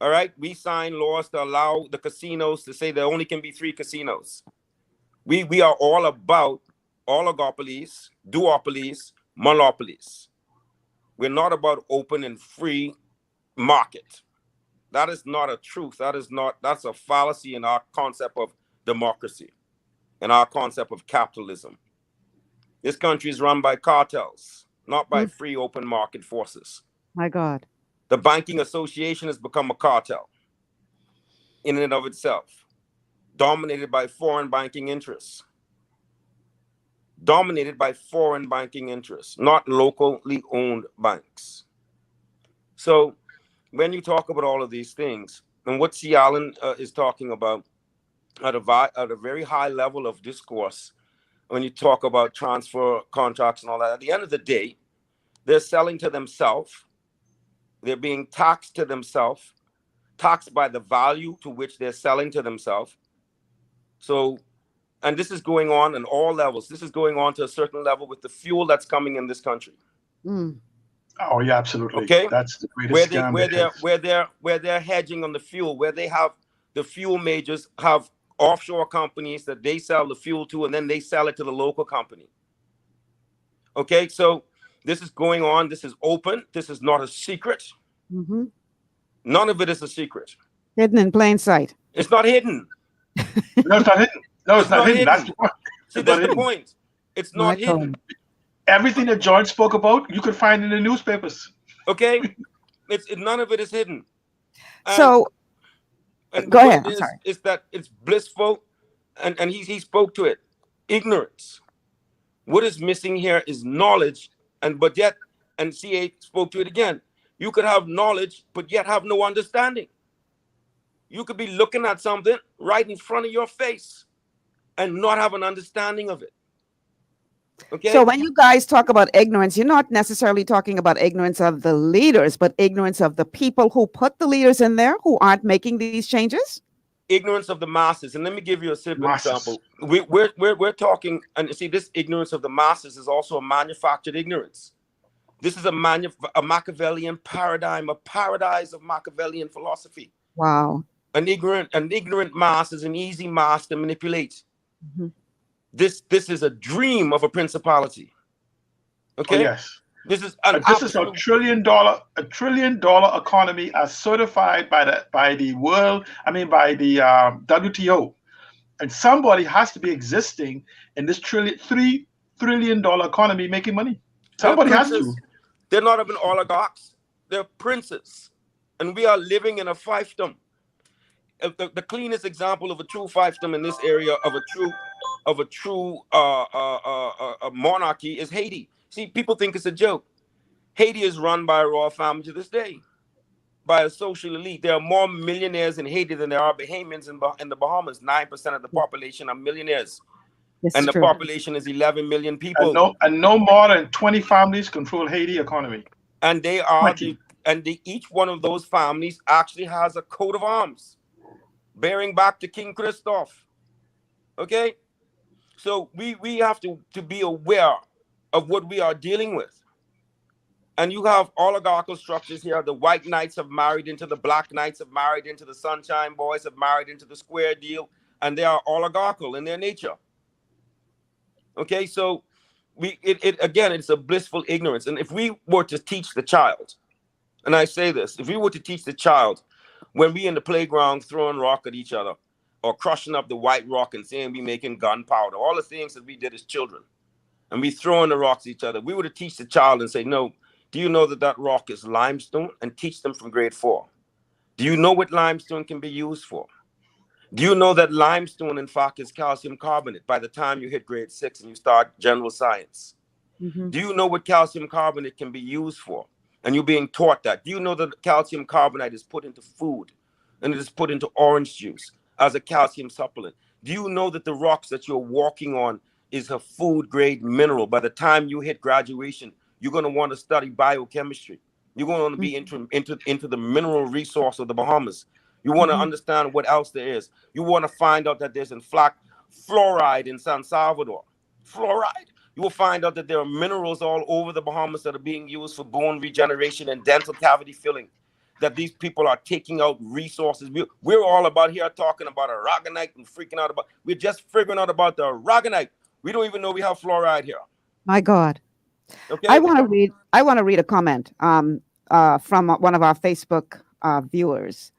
All right? We sign laws to allow the casinos to say there only can be 3 casinos. We are all about oligopolies, duopolies, monopolies. We're not about open and free market. That is not a truth. That's a fallacy in our concept of democracy, in our concept of capitalism. This country is run by cartels, not by free open market forces. My God. The banking association has become a cartel in and of itself, dominated by foreign banking interests. Not locally owned banks. So when you talk about all of these things, and what C. Allen is talking about at a very high level of discourse, when you talk about transfer contracts and all that, at the end of the day, they're selling to themselves. They're being taxed to themselves, taxed by the value to which they're selling to themselves. So, and this is going on all levels. This is going on to a certain level with the fuel that's coming in this country. Oh yeah, absolutely. Okay, that's the greatest scam. Where they're hedging on the fuel, where they have the fuel majors have offshore companies that they sell the fuel to, and then they sell it to the local company. Okay, so this is going on. This is open. This is not a secret. None of it is a secret. Hidden in plain sight. It's not hidden. No, it's not hidden. No, it's not hidden. That's the point. See, that's the point. It's not hidden. Everything that George spoke about, you could find in the newspapers. Okay, none of it is hidden. So, go ahead. I'm sorry. It's that it's blissful, and he spoke to it. Ignorance. What is missing here is knowledge, and CA spoke to it again. You could have knowledge, but yet have no understanding. You could be looking at something right in front of your face and not have an understanding of it. Okay. So when you guys talk about ignorance, you're not necessarily talking about ignorance of the leaders, but ignorance of the people who put the leaders in there who aren't making these changes? Ignorance of the masses. And let me give you a simple example. We're talking, and see, this ignorance of the masses is also a manufactured ignorance. This is a Machiavellian paradigm, a paradise of Machiavellian philosophy. Wow. An ignorant mass is an easy mass to manipulate. This is a dream of a principality. Okay. Oh, yes. This is a $1 trillion economy as certified by the WTO, and somebody has to be existing in this $3 trillion economy making money. Somebody has to. They're not even oligarchs. They're princes, and we are living in a fiefdom. The cleanest example of a true fiefdom in this area of a true monarchy is Haiti. See, people think it's a joke. Haiti is run by a royal family to this day, by a social elite. There are more millionaires in Haiti than there are Bahamians in the Bahamas. 9% of the population are millionaires. And the population is 11 million people. And no more than 20 families control Haiti economy. And they are And each one of those families actually has a coat of arms bearing back to King Christoph. Okay? So we have to be aware of what we are dealing with. And you have oligarchical structures here. The white knights have married into the black knights, have married into the sunshine boys, have married into the square deal, and they are oligarchical in their nature. Okay, so again, it's a blissful ignorance. And if we were to teach the child, and I say this, if we were to teach the child when we in the playground throwing rock at each other or crushing up the white rock and saying we making gunpowder, all the things that we did as children, and we throwing the rocks at each other, we were to teach the child and say, no, do you know that that rock is limestone? And teach them from grade 4. Do you know what limestone can be used for? Do you know that limestone, in fact, is calcium carbonate by the time you hit grade 6 and you start general science? Mm-hmm. Do you know what calcium carbonate can be used for? And you're being taught that. Do you know that calcium carbonate is put into food and it is put into orange juice as a calcium supplement? Do you know that the rocks that you're walking on is a food grade mineral? By the time you hit graduation, you're going to want to study biochemistry. You're going to be into the mineral resource of the Bahamas. You want to understand what else there is. You want to find out that there's in fact fluoride in San Salvador. Fluoride. You will find out that there are minerals all over the Bahamas that are being used for bone regeneration and dental cavity filling. That these people are taking out resources. We're all about here talking about aragonite and freaking out about. We're just figuring out about the aragonite. We don't even know we have fluoride here. My God. Okay. I want to read a comment from one of our Facebook viewers.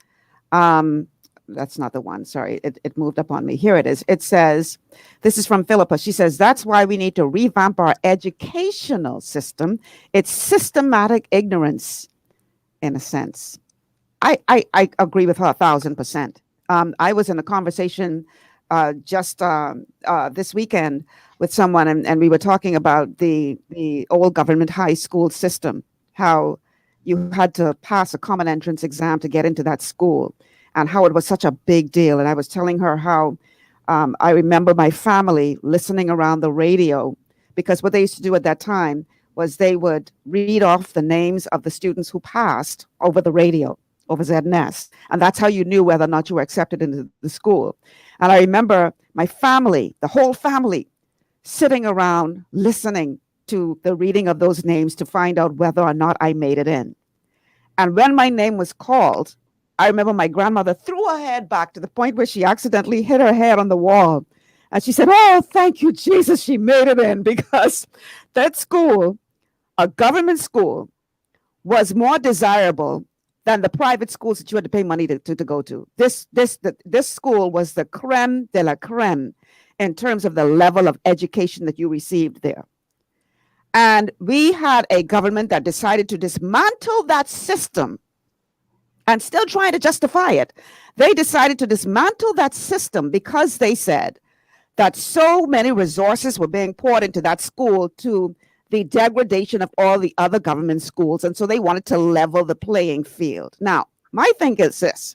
That's not the one. Sorry, it moved up on me. Here it is. It says, this is from Philippa. She says, that's why we need to revamp our educational system. It's systematic ignorance, in a sense. I agree with her 1,000%. I was in a conversation just this weekend with someone, and we were talking about the old government high school system, how you had to pass a common entrance exam to get into that school, and how it was such a big deal. And I was telling her how I remember my family listening around the radio, because what they used to do at that time was they would read off the names of the students who passed over the radio, over ZNS. And that's how you knew whether or not you were accepted into the school. And I remember my family, the whole family, sitting around listening to the reading of those names to find out whether or not I made it in. And when my name was called, I remember my grandmother threw her head back to the point where she accidentally hit her head on the wall. And she said, oh, thank you, Jesus, she made it in, because that school, a government school, was more desirable than the private schools that you had to pay money to go to. This school was the creme de la creme in terms of the level of education that you received there. And we had a government that decided to dismantle that system and still trying to justify it. They decided to dismantle that system because they said that so many resources were being poured into that school to the degradation of all the other government schools. And so they wanted to level the playing field. Now, my thing is this.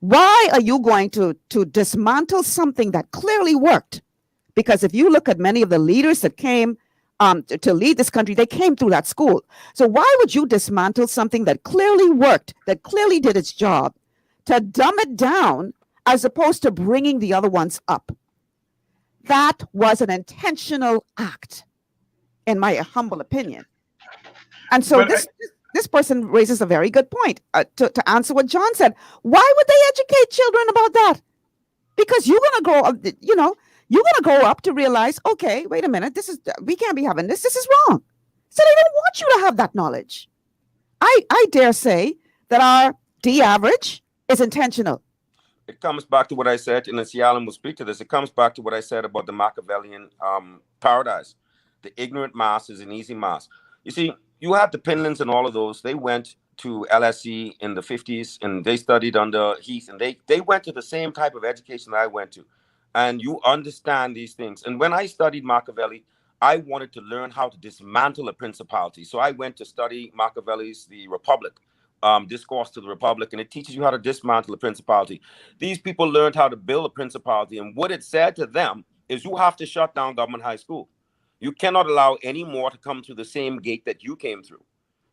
Why are you going to dismantle something that clearly worked? Because if you look at many of the leaders that came to lead this country, they came through that school. So why would you dismantle something that clearly worked, that clearly did its job, to dumb it down as opposed to bringing the other ones up? That was an intentional act, in my humble opinion. And so this person raises a very good point to answer what John said. Why would they educate children about that? Because you're going to grow up, you're going to grow up to realize, okay, wait a minute, we can't be having this. This is wrong. So they don't want you to have that knowledge. I dare say that our D average is intentional. It comes back to what I said, and Cialan will speak to this. It comes back to what I said about the Machiavellian paradise. The ignorant mass is an easy mass. You see, you have the Pinlands and all of those. They went to LSE in the 50s, and they studied under Heath, and they went to the same type of education that I went to. And you understand these things. And when I studied Machiavelli, I wanted to learn how to dismantle a principality. So I went to study Machiavelli's The Republic, Discourse to the Republic, and it teaches you how to dismantle a principality. These people learned how to build a principality, and what it said to them is you have to shut down government high school. You cannot allow any more to come through the same gate that you came through.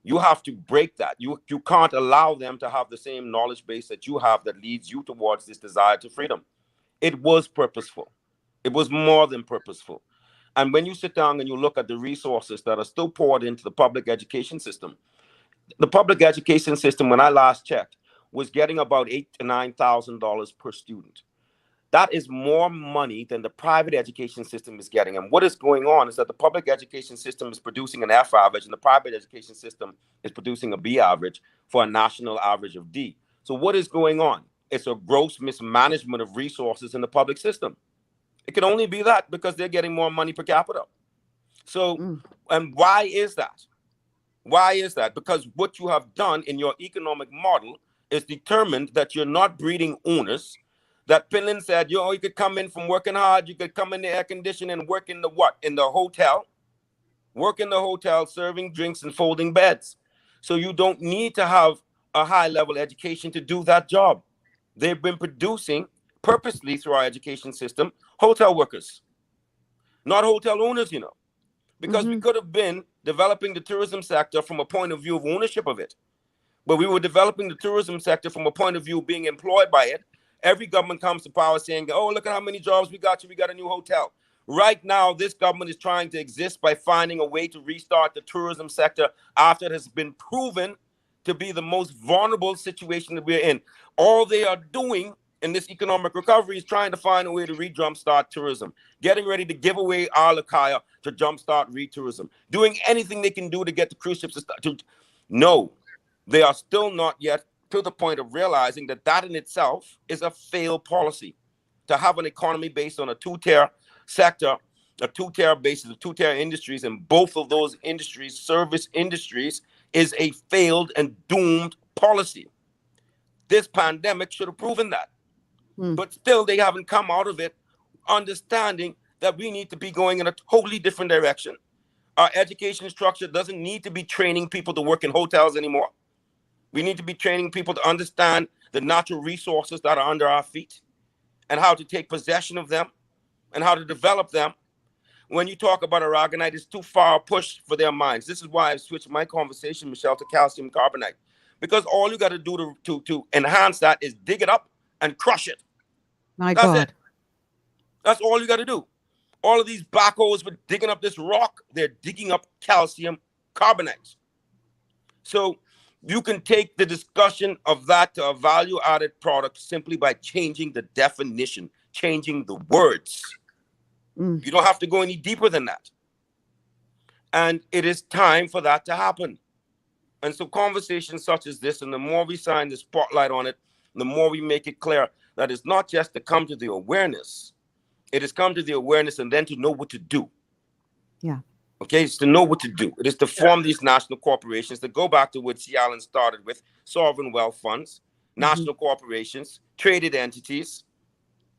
You have to break that. You can't allow them to have the same knowledge base that you have that leads you towards this desire to freedom. It was purposeful. It was more than purposeful. And when you sit down and you look at the resources that are still poured into the public education system, the public education system, when I last checked, was getting about $8,000 to $9,000 per student. That is more money than the private education system is getting. And what is going on is that the public education system is producing an F average and the private education system is producing a B average for a national average of D. So what is going on? It's a gross mismanagement of resources in the public system. It can only be that because they're getting more money per capita. So, and why is that? Why is that? Because what you have done in your economic model is determined that you're not breeding owners. That Finland said, you could come in from working hard, you could come in the air conditioning and work in the what? In the hotel. Work in the hotel, serving drinks and folding beds. So you don't need to have a high-level education to do that job. They've been producing, purposely through our education system, hotel workers. Not hotel owners, because we could have been developing the tourism sector from a point of view of ownership of it. But we were developing the tourism sector from a point of view of being employed by it. Every government comes to power saying, oh, look at how many jobs we got you. We got a new hotel. Right now, this government is trying to exist by finding a way to restart the tourism sector after it has been proven to be the most vulnerable situation that we're in. All they are doing in this economic recovery is trying to find a way to jumpstart tourism, getting ready to give away our Lakaya to jumpstart tourism, doing anything they can do to get the cruise ships to start. No, they are still not yet to the point of realizing that that in itself is a failed policy. To have an economy based on a two-tier sector, a two-tier basis of two-tier industries, and both of those industries, service industries, is a failed and doomed policy. This pandemic should have proven that. But still, they haven't come out of it understanding that we need to be going in a totally different direction. Our education structure doesn't need to be training people to work in hotels anymore. We need to be training people to understand the natural resources that are under our feet and how to take possession of them and how to develop them. When you talk about aragonite, it's too far pushed for their minds. This is why I switched my conversation, Michelle, to calcium carbonate. Because all you got to do to enhance that is dig it up and crush it. That's it. That's all you got to do. All of these backhoes were digging up this rock. They're digging up calcium carbonate. So you can take the discussion of that to a value-added product simply by changing the definition, changing the words. You don't have to go any deeper than that. And it is time for that to happen. And so conversations such as this, and the more we shine the spotlight on it, the more we make it clear that it's not just to come to the awareness. It is come to the awareness and then to know what to do. Yeah. Okay, it's to know what to do. It is to form these national corporations that go back to what C. Allen started with, sovereign wealth funds, national corporations, traded entities.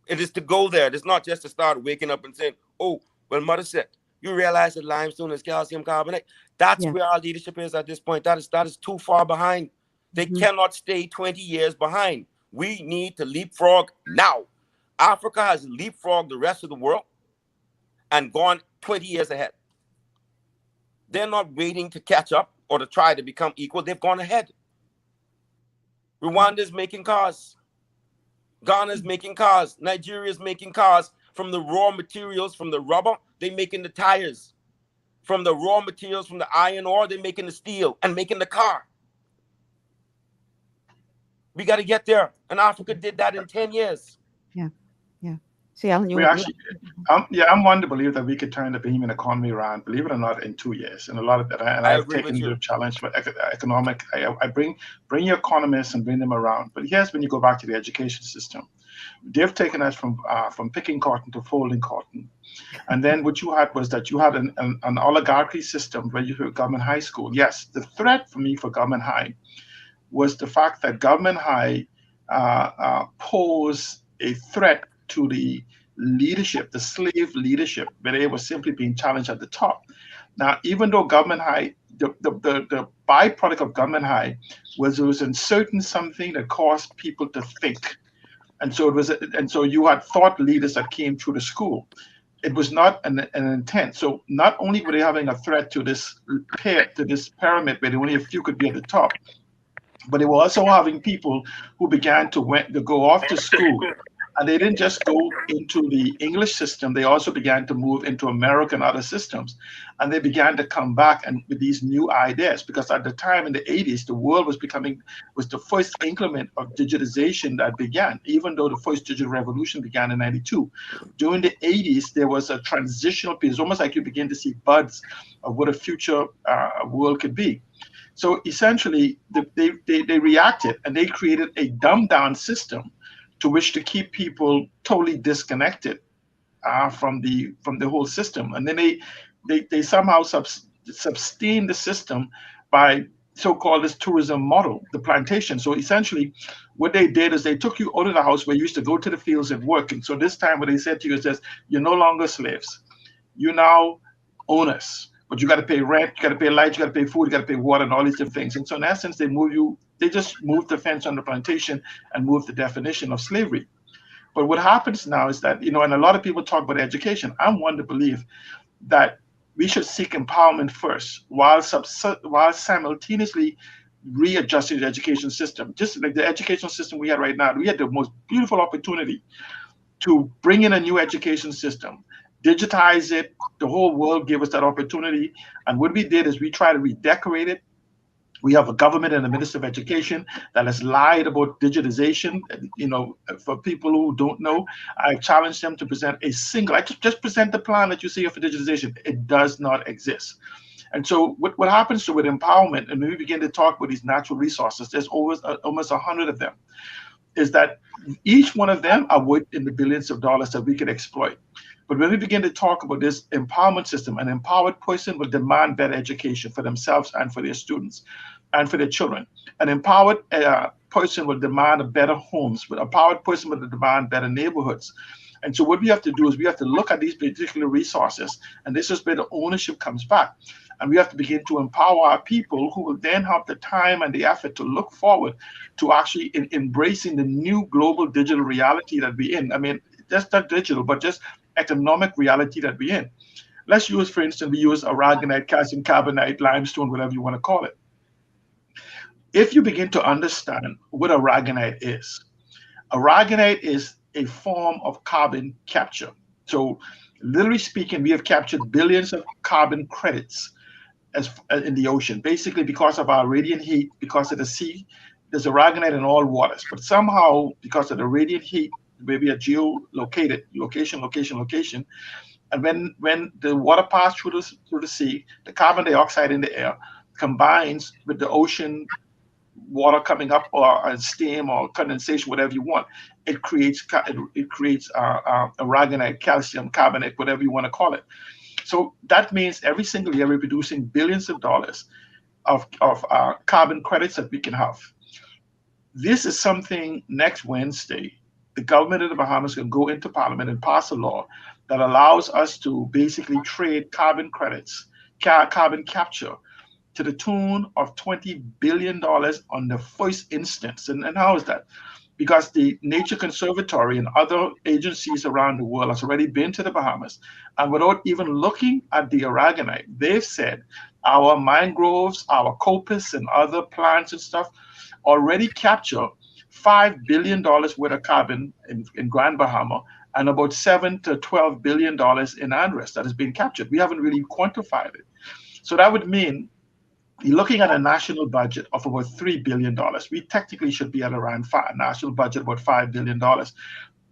It is to go there. It is not just to start waking up and saying, oh, well, Mother said, you realize that limestone is calcium carbonate? That's where our leadership is at this point. That is too far behind. They cannot stay 20 years behind. We need to leapfrog now. Africa has leapfrogged the rest of the world and gone 20 years ahead. They're not waiting to catch up or to try to become equal. They've gone ahead. Rwanda is making cars. Ghana is making cars. Nigeria is making cars. From the raw materials, from the rubber, they're making the tires. From the raw materials, from the iron ore, they're making the steel and making the car. We got to get there. And Africa did that in 10 years. Yeah. Yeah. See, Alan, we actually, I'm one to believe that we could turn the Bahamian economy around, believe it or not, in 2 years. And a lot of that, and I've taken the challenge for economic. I bring your economists and bring them around. But here's when you go back to the education system. They've taken us from picking cotton to folding cotton. And then what you had was that you had an oligarchy system where you had government high school. Yes, the threat for me for government high was the fact that government high posed a threat to the leadership, the slave leadership, where they were simply being challenged at the top. Now, even though government high, the byproduct of government high was it was inserting something that caused people to think. And so it was, and so you had thought leaders that came through the school. it was not an intent. So not only were they having a threat to this pyramid where only a few could be at the top, but they were also having people who began to go off to school. And they didn't just go into the English system, they also began to move into American other systems. And they began to come back and with these new ideas, because at the time in the 80s, the world was the first increment of digitization that began, even though the first digital revolution began in 92. During the 80s, there was a transitional period. It's almost like you begin to see buds of what a future world could be. So essentially, they reacted and they created a dumbed down system to which to keep people totally disconnected from the whole system. And then they somehow sustain the system by so-called this tourism model, the plantation. So essentially, what they did is they took you out of the house where you used to go to the fields and work. And so this time what they said to you is, you're no longer slaves. You now own us. But you got to pay rent, you got to pay light, you got to pay food, you got to pay water, and all these different things. And so in essence, they just moved the fence on the plantation and moved the definition of slavery. But what happens now is that, and a lot of people talk about education. I'm one to believe that we should seek empowerment first while simultaneously readjusting the education system. Just like the educational system we had right now, we had the most beautiful opportunity to bring in a new education system, digitize it. The whole world gave us that opportunity. And what we did is we tried to redecorate it. We have a government and a minister of education that has lied about digitization. For people who don't know, I challenged them to present just present the plan that you see for digitization. It does not exist. And so what happens with empowerment, and when we begin to talk about these natural resources, there's almost 100 of them, is that each one of them are worth in the billions of dollars that we could exploit. But when we begin to talk about this empowerment system, an empowered person will demand better education for themselves and for their students and for their children. An empowered person will demand better homes. An empowered person will demand better neighborhoods. And so what we have to do is we have to look at these particular resources, and this is where the ownership comes back. And we have to begin to empower our people who will then have the time and the effort to look forward to actually embracing the new global digital reality that we're in. I mean, just not digital, but just economic reality that we're in. Let's use, for instance, we use aragonite, calcium carbonate, limestone, whatever you want to call it. If you begin to understand what aragonite is a form of carbon capture. So literally speaking, we have captured billions of carbon credits in the ocean, basically because of our radiant heat, because of the sea. There's aragonite in all waters, but somehow because of the radiant heat, where we are geolocated, location, and when the water passes through the sea, the carbon dioxide in the air combines with the ocean water coming up, or steam or condensation, whatever you want. It creates aragonite, calcium carbonate, whatever you want to call it. So that means every single year we're producing billions of dollars of carbon credits that we can have. This is something next Wednesday, the government of the Bahamas can go into Parliament and pass a law that allows us to basically trade carbon credits, carbon capture, to the tune of $20 billion on the first instance. And how is that? Because the Nature Conservatory and other agencies around the world has already been to the Bahamas, and without even looking at the aragonite, they've said our mangroves, our coppice, and other plants and stuff already capture $5 billion worth of carbon in Grand Bahama, and about $7 to $12 billion in ANRES that has been captured. We haven't really quantified it. So that would mean you're looking at a national budget of about $3 billion. We technically should be at around a national budget about $5 billion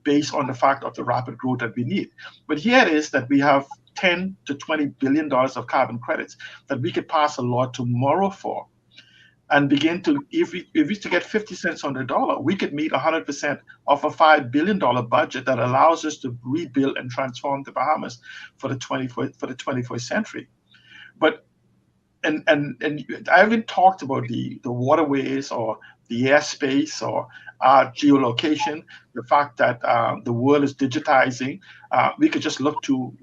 based on the fact of the rapid growth that we need. But here it is that we have $10 to $20 billion of carbon credits that we could pass a law tomorrow for, and begin to, if we to get 50 cents on the dollar, we could meet 100% of a $5 billion budget that allows us to rebuild and transform the Bahamas for the 21st century. But and I haven't talked about the waterways or the airspace or geolocation, the fact that the world is digitizing. We could just look to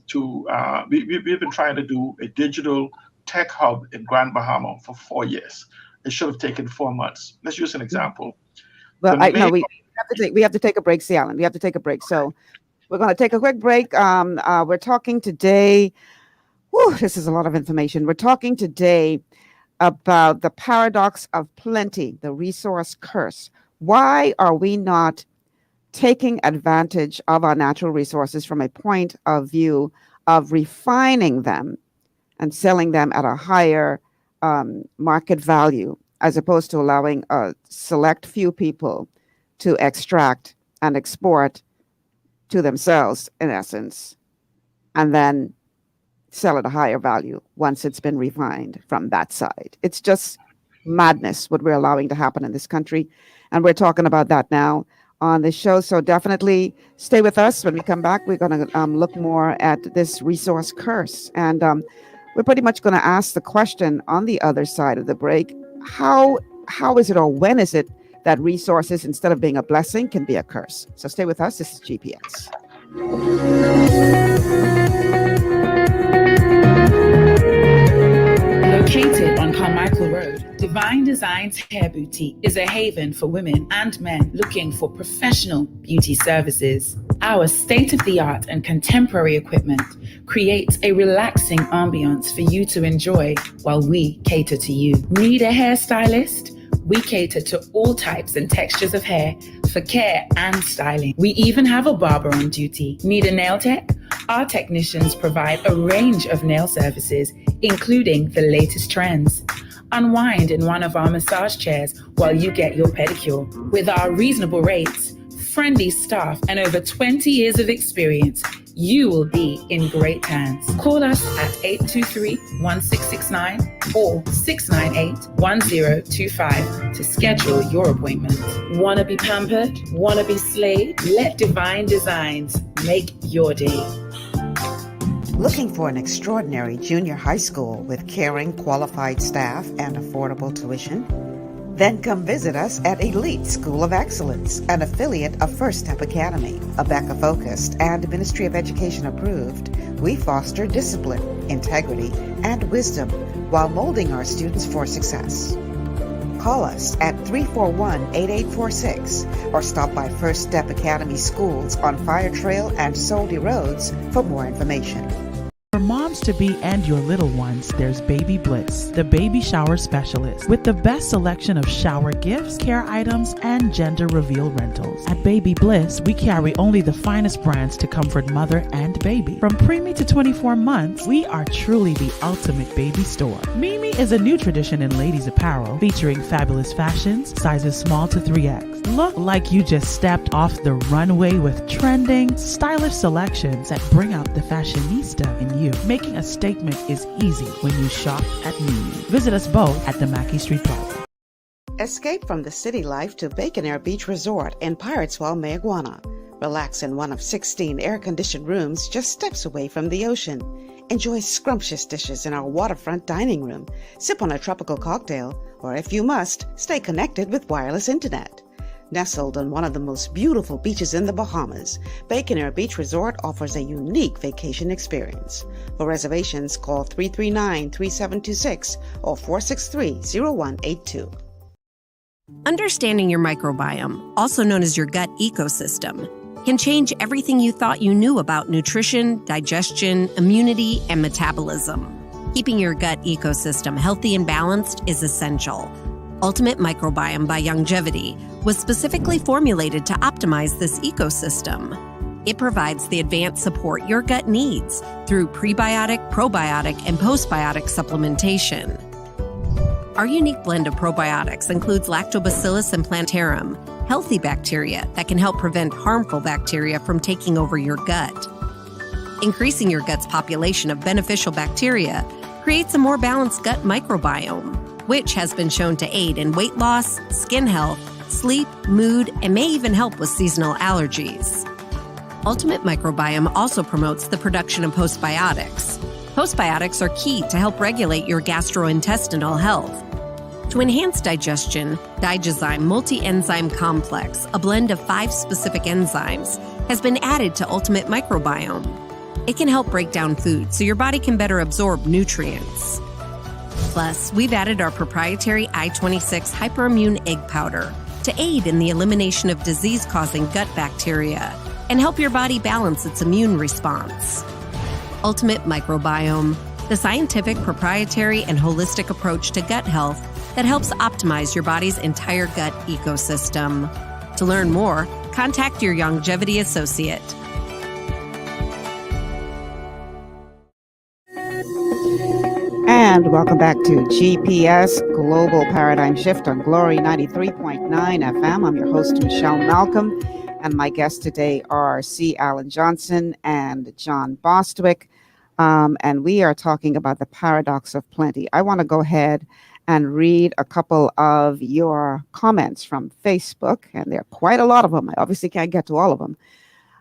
we've been trying to do a digital tech hub in Grand Bahama for 4 years. It should have taken 4 months. Let's use an example. Well, we have to take a break, C. Allen. We have to take a break. So We're going to take a quick break. We're talking today. This is a lot of information. We're talking today about the paradox of plenty, the resource curse. Why are we not taking advantage of our natural resources from a point of view of refining them and selling them at a higher market value, as opposed to allowing a select few people to extract and export to themselves, in essence, and then sell at a higher value once it's been refined from that side? It's just madness what we're allowing to happen in this country. And we're talking about that now on the show. So definitely stay with us. When we come back, we're going to look more at this resource curse. And we're pretty much going to ask the question on the other side of the break, how is it, or when is it, that resources, instead of being a blessing, can be a curse? So stay with us. This is GPS. Located on Carmichael Road, Divine Designs Hair Boutique is a haven for women and men looking for professional beauty services. Our state-of-the-art and contemporary equipment creates a relaxing ambiance for you to enjoy while we cater to you. Need a hairstylist? We cater to all types and textures of hair for care and styling. We even have a barber on duty. Need a nail tech? Our technicians provide a range of nail services, including the latest trends. Unwind in one of our massage chairs while you get your pedicure. With our reasonable rates, friendly staff, and over 20 years of experience, you will be in great hands. Call us at 823-1669 or 698-1025 to schedule your appointment. Want to be pampered? Want to be slayed? Let Divine Designs make your day. Looking for an extraordinary junior high school with caring, qualified staff and affordable tuition? Then come visit us at Elite School of Excellence, an affiliate of First Step Academy. ABECA-focused and Ministry of Education approved, we foster discipline, integrity, and wisdom while molding our students for success. Call us at 341-8846 or stop by First Step Academy schools on Fire Trail and Soldy Roads for more information. For moms-to-be and your little ones, there's Baby Bliss, the baby shower specialist, with the best selection of shower gifts, care items, and gender reveal rentals. At Baby Bliss, we carry only the finest brands to comfort mother and baby. From preemie to 24 months, we are truly the ultimate baby store. Mimi is a new tradition in ladies' apparel, featuring fabulous fashions, sizes small to 3X. Look like you just stepped off the runway with trending, stylish selections that bring out the fashionista in you. Making a statement is easy when you shop at Mimi. Visit us both at the Mackey Street Plaza. Escape from the city life to Bacon Air Beach Resort in Pirateswell, Mayaguana. Relax in one of 16 air-conditioned rooms just steps away from the ocean. Enjoy scrumptious dishes in our waterfront dining room. Sip on a tropical cocktail, or if you must, stay connected with wireless internet. Nestled on one of the most beautiful beaches in the Bahamas, Bacon Air Beach Resort offers a unique vacation experience. For reservations, call 339-3726 or 463-0182. Understanding your microbiome, also known as your gut ecosystem, can change everything you thought you knew about nutrition, digestion, immunity, and metabolism. Keeping your gut ecosystem healthy and balanced is essential. Ultimate Microbiome by Longevity was specifically formulated to optimize this ecosystem. It provides the advanced support your gut needs through prebiotic, probiotic, and postbiotic supplementation. Our unique blend of probiotics includes Lactobacillus and Plantarum, healthy bacteria that can help prevent harmful bacteria from taking over your gut. Increasing your gut's population of beneficial bacteria creates a more balanced gut microbiome, which has been shown to aid in weight loss, skin health, sleep, mood, and may even help with seasonal allergies. Ultimate Microbiome also promotes the production of postbiotics. Postbiotics are key to help regulate your gastrointestinal health. To enhance digestion, Digizyme Multi-Enzyme Complex, a blend of 5 specific enzymes, has been added to Ultimate Microbiome. It can help break down food so your body can better absorb nutrients. Plus, we've added our proprietary I-26 hyperimmune egg powder to aid in the elimination of disease-causing gut bacteria. and help your body balance its immune response. Ultimate Microbiome, the scientific, proprietary, and holistic approach to gut health that helps optimize your body's entire gut ecosystem. To learn more, contact your Longevity associate. And welcome back to GPS Global Paradigm Shift on Glory 93.9 FM. I'm your host, Michelle Malcolm, and my guests today are C. Alan Johnson and John Bostwick. And we are talking about the paradox of plenty. I want to go ahead and read a couple of your comments from Facebook, and there are quite a lot of them. I obviously can't get to all of them.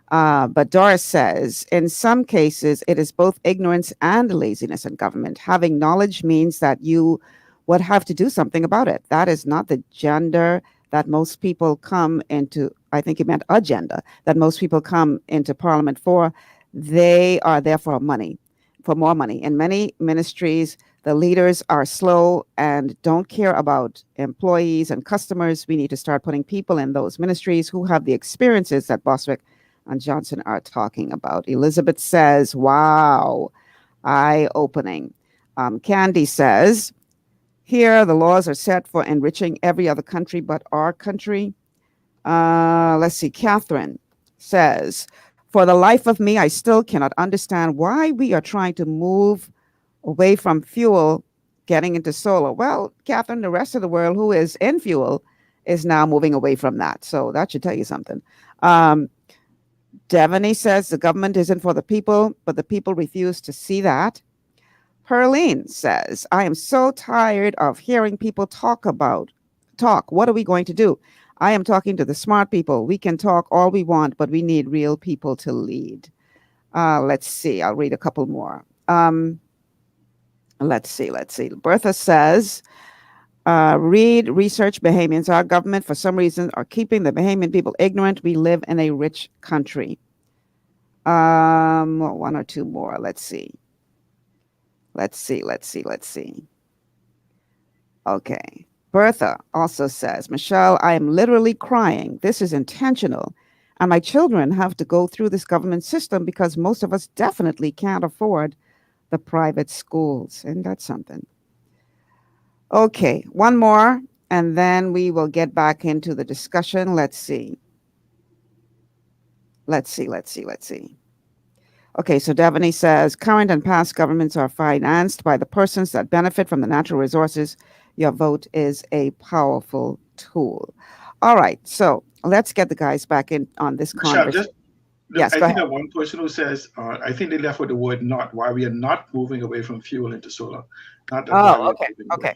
But Doris says, in some cases, it is both ignorance and laziness in government. Having knowledge means that you would have to do something about it. That is not the gender that most people come into, I think you meant agenda, that most people come into Parliament for. They are there for money, for more money. In many ministries, the leaders are slow and don't care about employees and customers. We need to start putting people in those ministries who have the experiences that Bostwick and Johnson are talking about. Elizabeth says, wow, eye-opening. Candy says, here the laws are set for enriching every other country but our country. Let's see, Catherine says, for the life of me, I still cannot understand why we are trying to move away from fuel, getting into solar. Well, Catherine, the rest of the world who is in fuel is now moving away from that. So that should tell you something. Devaney says the government isn't for the people, but the people refuse to see that. Perline says, I am so tired of hearing people talk. What are we going to do? I am talking to the smart people. We can talk all we want, but we need real people to lead. Let's see. I'll read a couple more. Let's see. Bertha says, research Bahamians. Our government, for some reason, are keeping the Bahamian people ignorant. We live in a rich country. One or two more. Let's see. Okay. Bertha also says, Michelle, I am literally crying. This is intentional. And my children have to go through this government system because most of us definitely can't afford the private schools. And that's something. Okay, one more, and then we will get back into the discussion. Let's see. Okay, so Devaney says, current and past governments are financed by the persons that benefit from the natural resources. Your vote is a powerful tool. All right, so let's get the guys back in on this conversation. Yes, I go think ahead. that one person who says, I think they left with the word not, why we are not moving away from fuel into solar. Not that why we are moving away.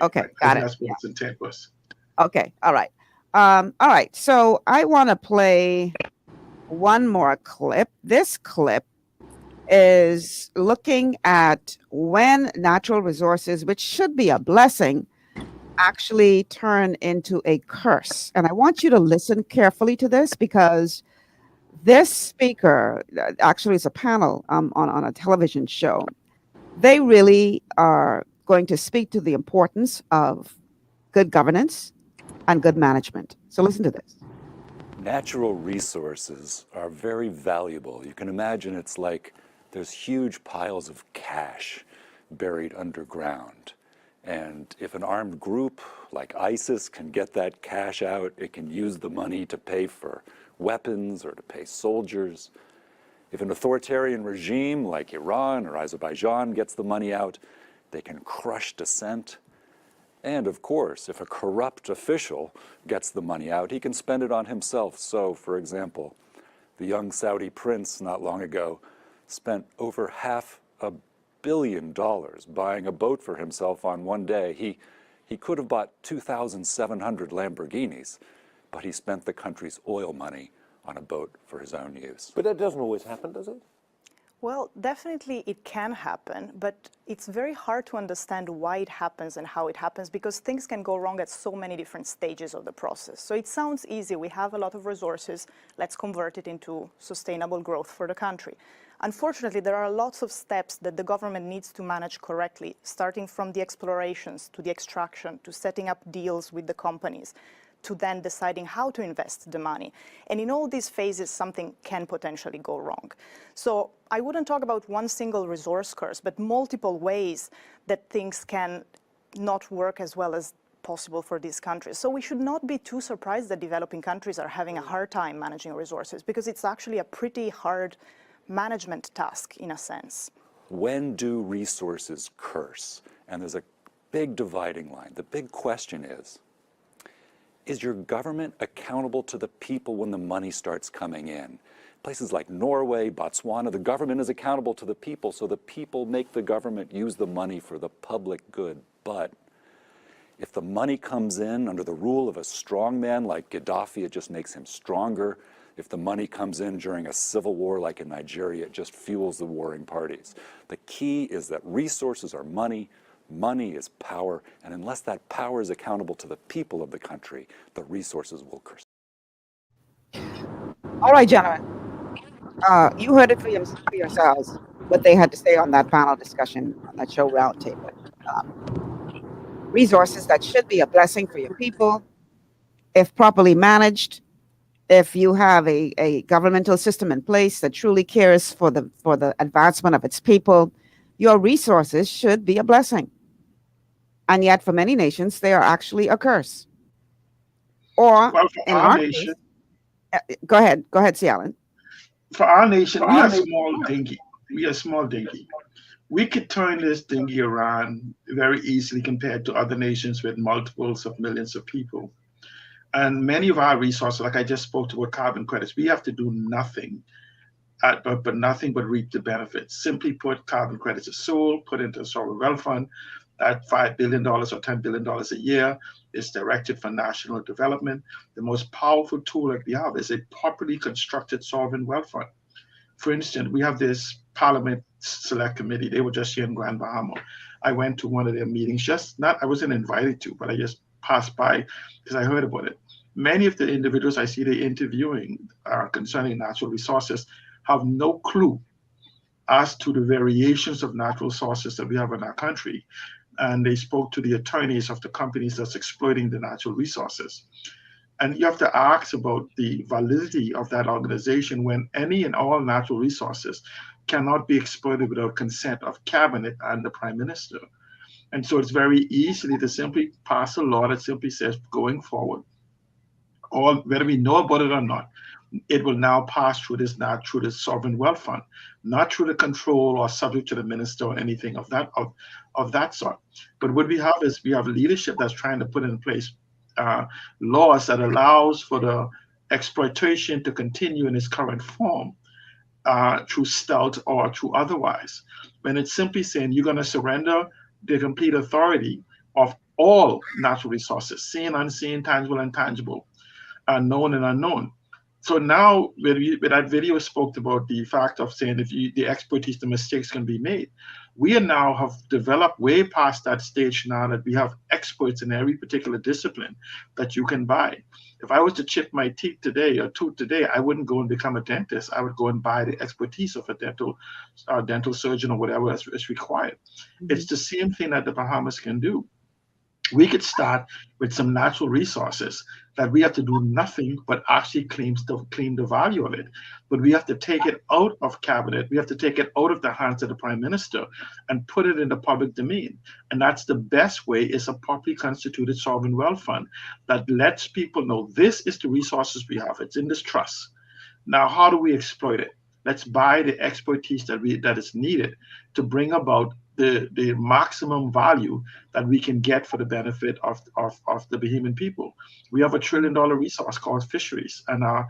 Okay, got it. That's what its intent was. Okay, all right. All right, so I want to play one more clip. This clip is looking at when natural resources, which should be a blessing, actually turn into a curse. And I want you to listen carefully to this because this speaker actually is a panel on a television show. They really are going to speak to the importance of good governance and good management. So listen to this. Natural resources are very valuable. You can imagine it's like there's huge piles of cash buried underground. And if an armed group like ISIS can get that cash out, it can use the money to pay for weapons or to pay soldiers. If an authoritarian regime like Iran or Azerbaijan gets the money out, they can crush dissent. And of course, if a corrupt official gets the money out, he can spend it on himself. So, for example, the young Saudi prince not long ago spent over $500 million buying a boat for himself on one day. He could have bought 2,700 Lamborghinis, but he spent the country's oil money on a boat for his own use. But that doesn't always happen, does it? Well, definitely it can happen, but it's very hard to understand why it happens and how it happens because things can go wrong at so many different stages of the process. So it sounds easy. We have a lot of resources. Let's convert it into sustainable growth for the country. Unfortunately, there are lots of steps that the government needs to manage correctly, starting from the explorations to the extraction to setting up deals with the companies to then deciding how to invest the money. And in all these phases, something can potentially go wrong. So I wouldn't talk about one single resource curse, but multiple ways that things can not work as well as possible for these countries. So we should not be too surprised that developing countries are having a hard time managing resources, because it's actually a pretty hard management task in a sense. When do resources curse? And there's a big dividing line. The big question is your government accountable to the people when the money starts coming in? Places like Norway, Botswana, the government is accountable to the people, so the people make the government use the money for the public good. But if the money comes in under the rule of a strong man like Gaddafi, it just makes him stronger. If the money comes in during a civil war like in Nigeria, it just fuels the warring parties. The key is that resources are money, money is power, and unless that power is accountable to the people of the country, the resources will curse. All right, gentlemen. You heard it for yourselves, what they had to say on that panel discussion, on that show roundtable. Resources that should be a blessing for your people, if properly managed. If you have a governmental system in place that truly cares for the advancement of its people, your resources should be a blessing. And yet, for many nations, they are actually a curse. Or, in our nation, go ahead, C. Allen. For our nation, we are small dinky. We are small dinky. We could turn this dinky around very easily compared to other nations with multiples of millions of people. And many of our resources, like I just spoke to, with carbon credits, we have to do nothing, but nothing but reap the benefits. Simply put, carbon credits are sold, put into a sovereign wealth fund. That $5 billion or $10 billion a year is directed for national development. The most powerful tool that we have is a properly constructed sovereign wealth fund. For instance, we have this Parliament Select Committee. They were just here in Grand Bahama. I went to one of their meetings, I wasn't invited to, but I just passed by because I heard about it. Many of the individuals I see they interviewing concerning natural resources have no clue as to the variations of natural sources that we have in our country. And they spoke to the attorneys of the companies that's exploiting the natural resources. And you have to ask about the validity of that organization when any and all natural resources cannot be exploited without consent of cabinet and the prime minister. And so it's very easy to simply pass a law that simply says going forward, or whether we know about it or not, it will now pass through this sovereign wealth fund, not through the control or subject to the minister or anything of that sort. But what we have is we have leadership that's trying to put in place laws that allows for the exploitation to continue in its current form through stealth or through otherwise. When it's simply saying you're going to surrender the complete authority of all natural resources, seen, unseen, tangible, intangible, known and unknown. So now, with that video spoke about the fact of saying if the expertise, the mistakes can be made. We now have developed way past that stage now that we have experts in every particular discipline that you can buy. If I was to chip my teeth today or tooth today, I wouldn't go and become a dentist. I would go and buy the expertise of a dental surgeon or whatever is required. Mm-hmm. It's the same thing that the Bahamas can do. We could start with some natural resources that we have to do nothing but actually claim the value of it. But we have to take it out of cabinet. We have to take it out of the hands of the prime minister and put it in the public domain. And that's the best way, is a properly constituted sovereign wealth fund that lets people know this is the resources we have. It's in this trust. Now, how do we exploit it? Let's buy the expertise that is needed to bring about the maximum value that we can get for the benefit of the Bahamian people. We have $1 trillion resource called fisheries and our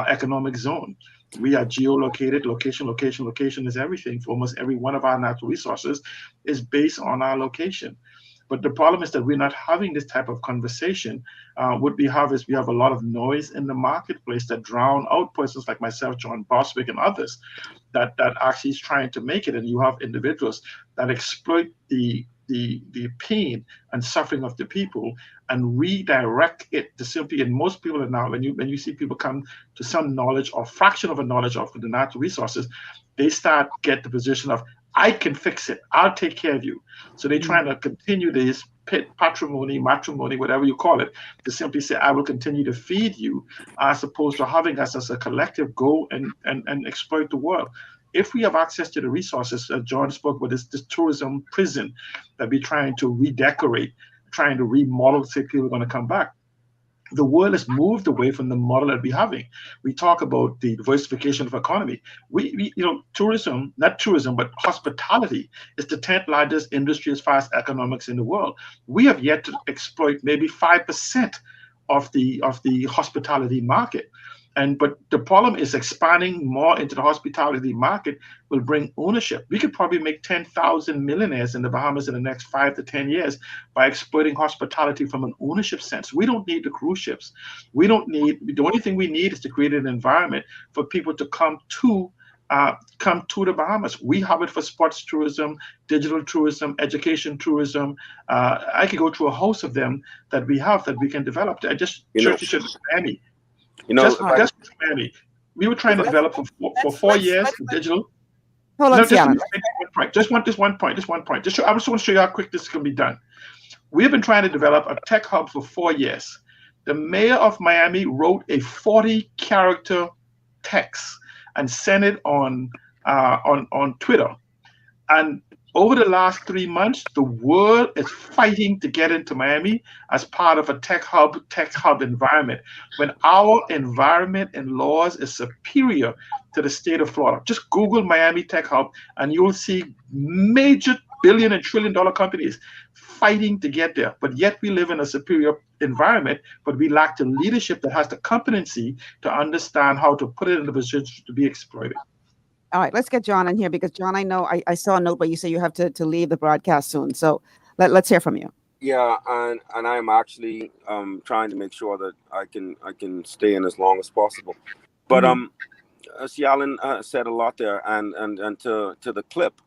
economic zone. We are geolocated. Location is everything. For almost every one of our natural resources is based on our location. But the problem is that we're not having this type of conversation. What we have is we have a lot of noise in the marketplace that drown out persons like myself, John Bostwick, and others that actually is trying to make it. And you have individuals that exploit the pain and suffering of the people and redirect it to simply, and most people are now, when you see people come to some knowledge or fraction of a knowledge of the natural resources, they get the position of, I can fix it. I'll take care of you. So they're trying to continue this patrimony, matrimony, whatever you call it, to simply say, I will continue to feed you, as opposed to having us as a collective go and exploit the world. If we have access to the resources, John spoke about this tourism prison that we're trying to redecorate, trying to remodel, say people are going to come back. The world has moved away from the model that we're having. We talk about the diversification of economy. We tourism, not tourism, but hospitality is the 10th largest industry as far as economics in the world. We have yet to exploit maybe 5% of the hospitality market. But the problem is expanding more into the hospitality market will bring ownership. We could probably make 10,000 millionaires in the Bahamas in the next 5 to 10 years by exploiting hospitality from an ownership sense. We don't need the cruise ships. The only thing we need is to create an environment for people to come to the Bahamas. We have it for sports tourism, digital tourism, education tourism. I could go through a host of them that we have that we can develop. Churches should Miami. Just Miami. We were trying to develop for 4 years digital. Hold on, Just one point. I just want to show you how quick this can be done. We have been trying to develop a tech hub for 4 years. The mayor of Miami wrote a 40-character text and sent it on Twitter. And over the last 3 months, the world is fighting to get into Miami as part of a tech hub environment, when our environment and laws is superior to the state of Florida. Just Google Miami Tech Hub and you'll see major billion and trillion dollar companies fighting to get there. But yet we live in a superior environment, but we lack the leadership that has the competency to understand how to put it in the position to be exploited. All right, let's get John in here, because John, I know I saw a note, but you say you have to leave the broadcast soon. So let's hear from you. Yeah, and I'm actually trying to make sure that I can stay in as long as possible. But Cialan said a lot there, and to the clip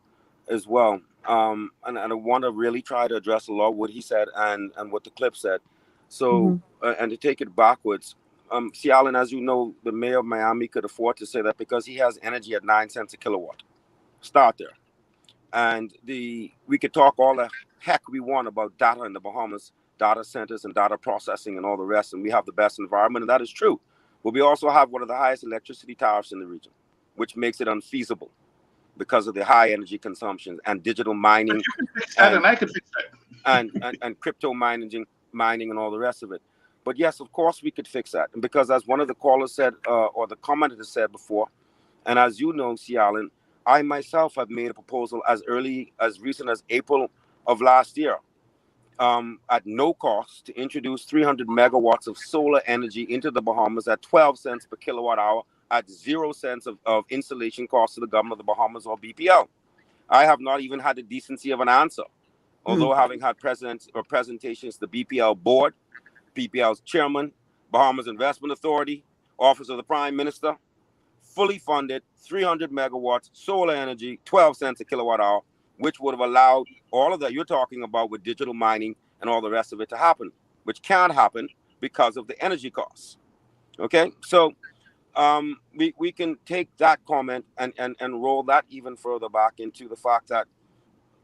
as well. And I want to really try to address a lot of what he said and what the clip said. So and to take it backwards. Cialan, as you know, the mayor of Miami could afford to say that because he has energy at 9 cents a kilowatt. Start there. And we could talk all the heck we want about data in the Bahamas, data centers and data processing and all the rest, and we have the best environment, and that is true. But we also have one of the highest electricity tariffs in the region, which makes it unfeasible because of the high energy consumption and digital mining. But you can fix that, and I can fix that. And crypto mining and all the rest of it. But yes, of course, we could fix that. And because as one of the callers said, or the commentator said before, and as you know, Cialan, I myself have made a proposal as recent as April of last year, at no cost, to introduce 300 megawatts of solar energy into the Bahamas at 12 cents per kilowatt hour at 0 cents of installation cost to the government of the Bahamas or BPL. I have not even had the decency of an answer, although having had presentations to the BPL board, BPL's chairman, Bahamas Investment Authority, Office of the Prime Minister, fully funded 300 megawatts solar energy, 12 cents a kilowatt hour, which would have allowed all of that you're talking about with digital mining and all the rest of it to happen, which can't happen because of the energy costs. Okay, so we can take that comment and roll that even further back into the fact that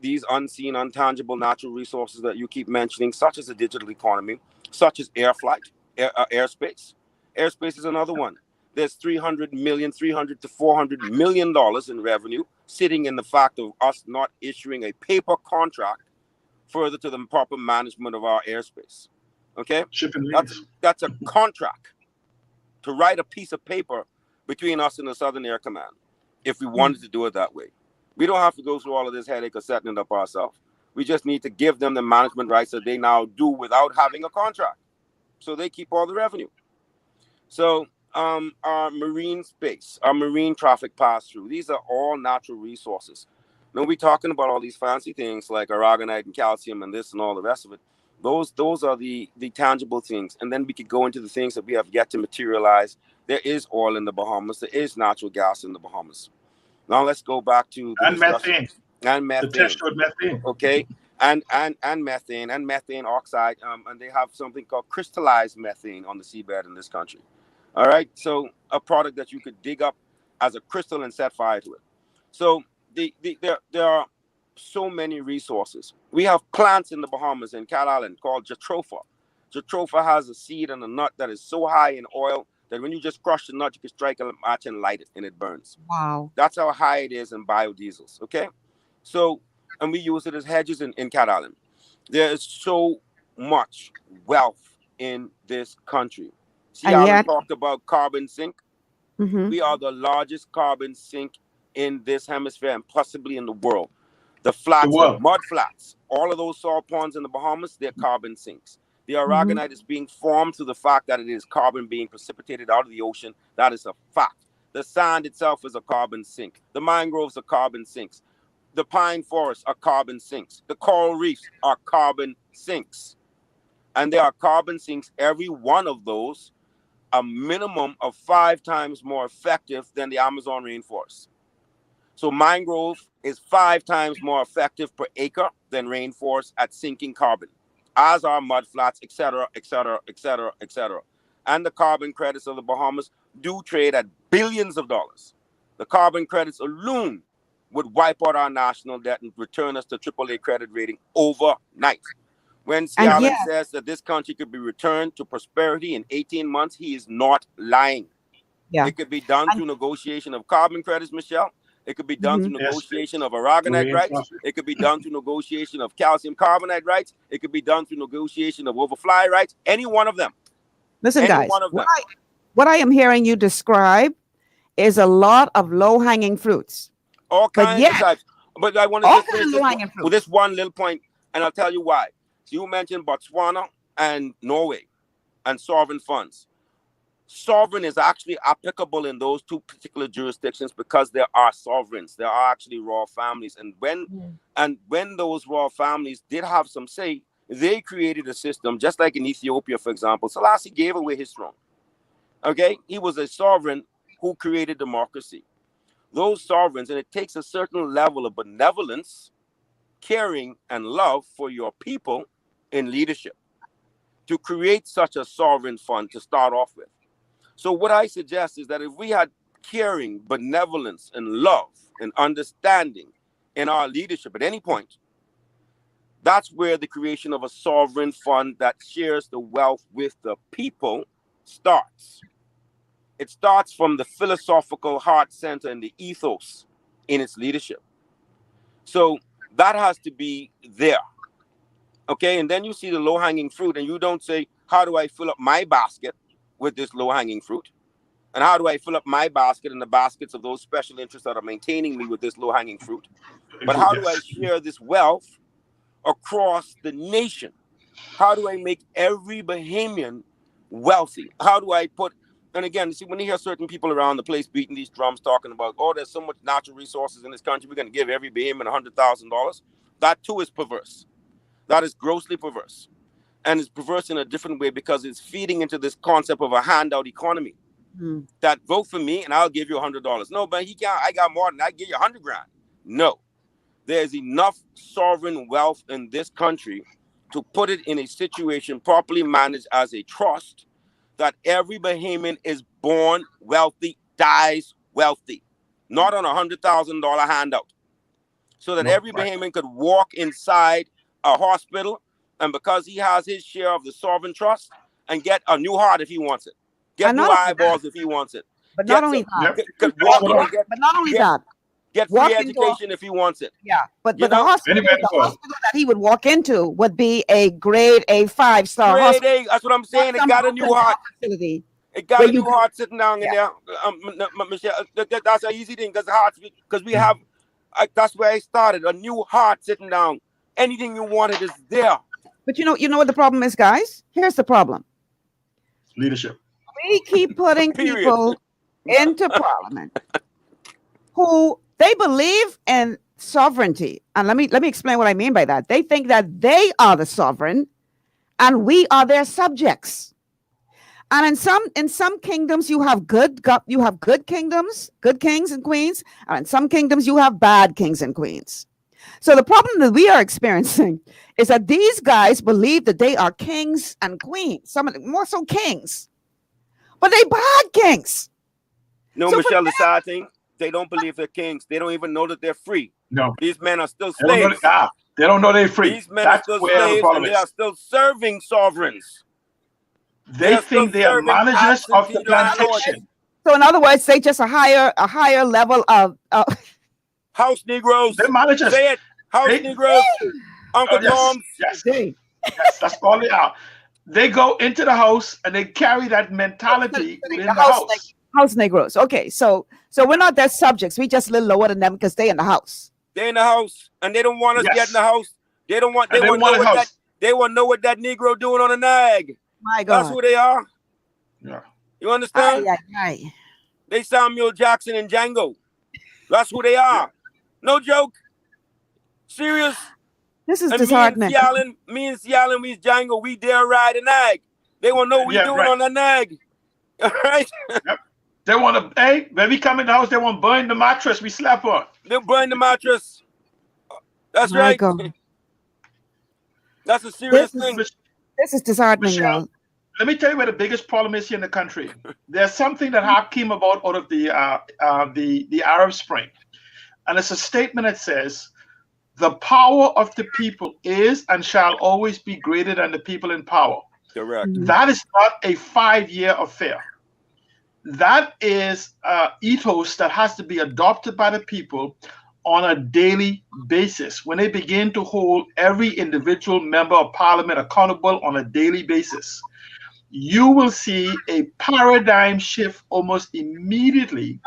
these unseen, untangible natural resources that you keep mentioning, such as the digital economy, such as airspace. Airspace is another one. There's $300 to $400 million in revenue sitting in the fact of us not issuing a paper contract further to the proper management of our airspace. Okay? That's a contract to write a piece of paper between us and the Southern Air Command if we wanted to do it that way. We don't have to go through all of this headache of setting it up ourselves. We just need to give them the management rights that they now do without having a contract. So they keep all the revenue. So our marine space, our marine traffic pass-through, these are all natural resources. Now we're talking about all these fancy things like aragonite and calcium and this and all the rest of it. Those are the tangible things. And then we could go into the things that we have yet to materialize. There is oil in the Bahamas. There is natural gas in the Bahamas. Now let's go back to the methane. And methane. The test showed methane. Okay. And methane and methane oxide. And they have something called crystallized methane on the seabed in this country. All right. So a product that you could dig up as a crystal and set fire to it. So there are so many resources. We have plants in the Bahamas and Cat Island called jatropha. Jatropha has a seed and a nut that is so high in oil that when you just crush the nut, you can strike a match and light it, and it burns. Wow. That's how high it is in biodiesels, okay? So, and we use it as hedges in Cat Island. There is so much wealth in this country. See how we talked about carbon sink? We are the largest carbon sink in this hemisphere and possibly in the world. The flats, the mud flats, all of those salt ponds in the Bahamas, they're carbon sinks. The aragonite is being formed through the fact that it is carbon being precipitated out of the ocean. That is a fact. The sand itself is a carbon sink. The mangroves are carbon sinks. The pine forests are carbon sinks. The coral reefs are carbon sinks. And there are carbon sinks, every one of those, a minimum of 5 times more effective than the Amazon rainforest. So mangrove is 5 times more effective per acre than rainforest at sinking carbon, as are mudflats, et cetera, et cetera, et cetera, et cetera. And the carbon credits of the Bahamas do trade at billions of dollars. The carbon credits alone would wipe out our national debt and return us to AAA credit rating overnight. When Allen says that this country could be returned to prosperity in 18 months, he is not lying. It could be done through negotiation of carbon credits, Michelle. It could be done through negotiation of aragonite rights. It could be done through negotiation of calcium carbonate rights. It could be done through negotiation of overfly rights. Any one of them. Listen, guys, what I am hearing you describe is a lot of low-hanging fruits. All kinds of types. But I want to just finish with this one little point, and I'll tell you why. So you mentioned Botswana and Norway and sovereign funds. Sovereign is actually applicable in those 2 particular jurisdictions because there are sovereigns. There are actually royal families. And when those royal families did have some say, they created a system, just like in Ethiopia, for example. Selassie gave away his throne. Okay? He was a sovereign who created democracy. Those sovereigns, and it takes a certain level of benevolence, caring, and love for your people in leadership to create such a sovereign fund to start off with. So what I suggest is that if we had caring, benevolence, and love and understanding in our leadership at any point, that's where the creation of a sovereign fund that shares the wealth with the people starts. It starts from the philosophical heart center and the ethos in its leadership. So that has to be there. Okay, and then you see the low-hanging fruit, and you don't say, how do I fill up my basket with this low-hanging fruit? And how do I fill up my basket and the baskets of those special interests that are maintaining me with this low-hanging fruit? But how do I share this wealth across the nation? How do I make every Bahamian wealthy? How do I put, and again, see, when you hear certain people around the place beating these drums talking about, oh, there's so much natural resources in this country, we're going to give every Bahamian $100,000. That too is perverse. That is grossly perverse. And it's perverse in a different way because it's feeding into this concept of a handout economy. That vote for me and I'll give you $100. No, but he can't. I got more than I give you $100,000. No, there's enough sovereign wealth in this country to put it in a situation properly managed as a trust that every Bahamian is born wealthy, dies wealthy, not on a $100,000 handout. So that every Bahamian could walk inside a hospital, and because he has his share of the sovereign trust, and get a new heart if he wants it, get new eyeballs if he wants it. But not only that. Get free education if he wants it. Yeah, but the hospital that he would walk into would be a grade A 5-star hospital. Grade A, that's what I'm saying. It got a new heart. It got a new heart sitting down in there. Michelle, that's an easy thing because we have. That's where I started. A new heart sitting down. Anything you wanted is there. But you know what the problem is, guys? Here's the problem. Leadership. We keep putting people into parliament who they believe in sovereignty. And let me explain what I mean by that. They think that they are the sovereign and we are their subjects. And in some kingdoms you have good kingdoms, good kings and queens, and in some kingdoms you have bad kings and queens. So the problem that we are experiencing is that these guys believe that they are kings and queens, some of them more so kings, but they bad kings. No, so Michelle, the sad thing, They don't believe they're kings. They don't even know that they're free. No. These men are still They don't know, slaves. they don't know they're free. These men That's are still where the slaves, problem and they is. are still serving sovereigns. They think they are managers of the plantation. So in other words, they just a higher level of house Negroes. They're managers. Say it. House Negroes. Uncle Toms. Yes. Yes, that's all they are. They go into the house and they carry that mentality within the house. House Negroes. Okay, so we're not their subjects. We just a little lower than them because they're in the house. They're in the house, and they don't want us to get in the house. They don't want. They want to know what that Negro doing on a nag. My God, that's who they are. Yeah, you understand? They Samuel Jackson and Django. That's who they are. No joke. Serious. This is and disheartening. Me and Cialan, we's Django. We dare ride a nag. They want to know what we doing on the nag. All right. Yep. They want to. Hey, when we come in the house, they want to burn the mattress we slept on. They'll burn the mattress. That's My right. God. That's a serious thing. This is disheartening, y'all. Let me tell you where the biggest problem is here in the country. There's something that came about out of the Arab Spring, and it's a statement that says, "The power of the people is and shall always be greater than the people in power." Correct. That is not a 5-year affair. That is ethos that has to be adopted by the people on a daily basis. When they begin to hold every individual member of parliament accountable on a daily basis, you will see a paradigm shift almost immediately.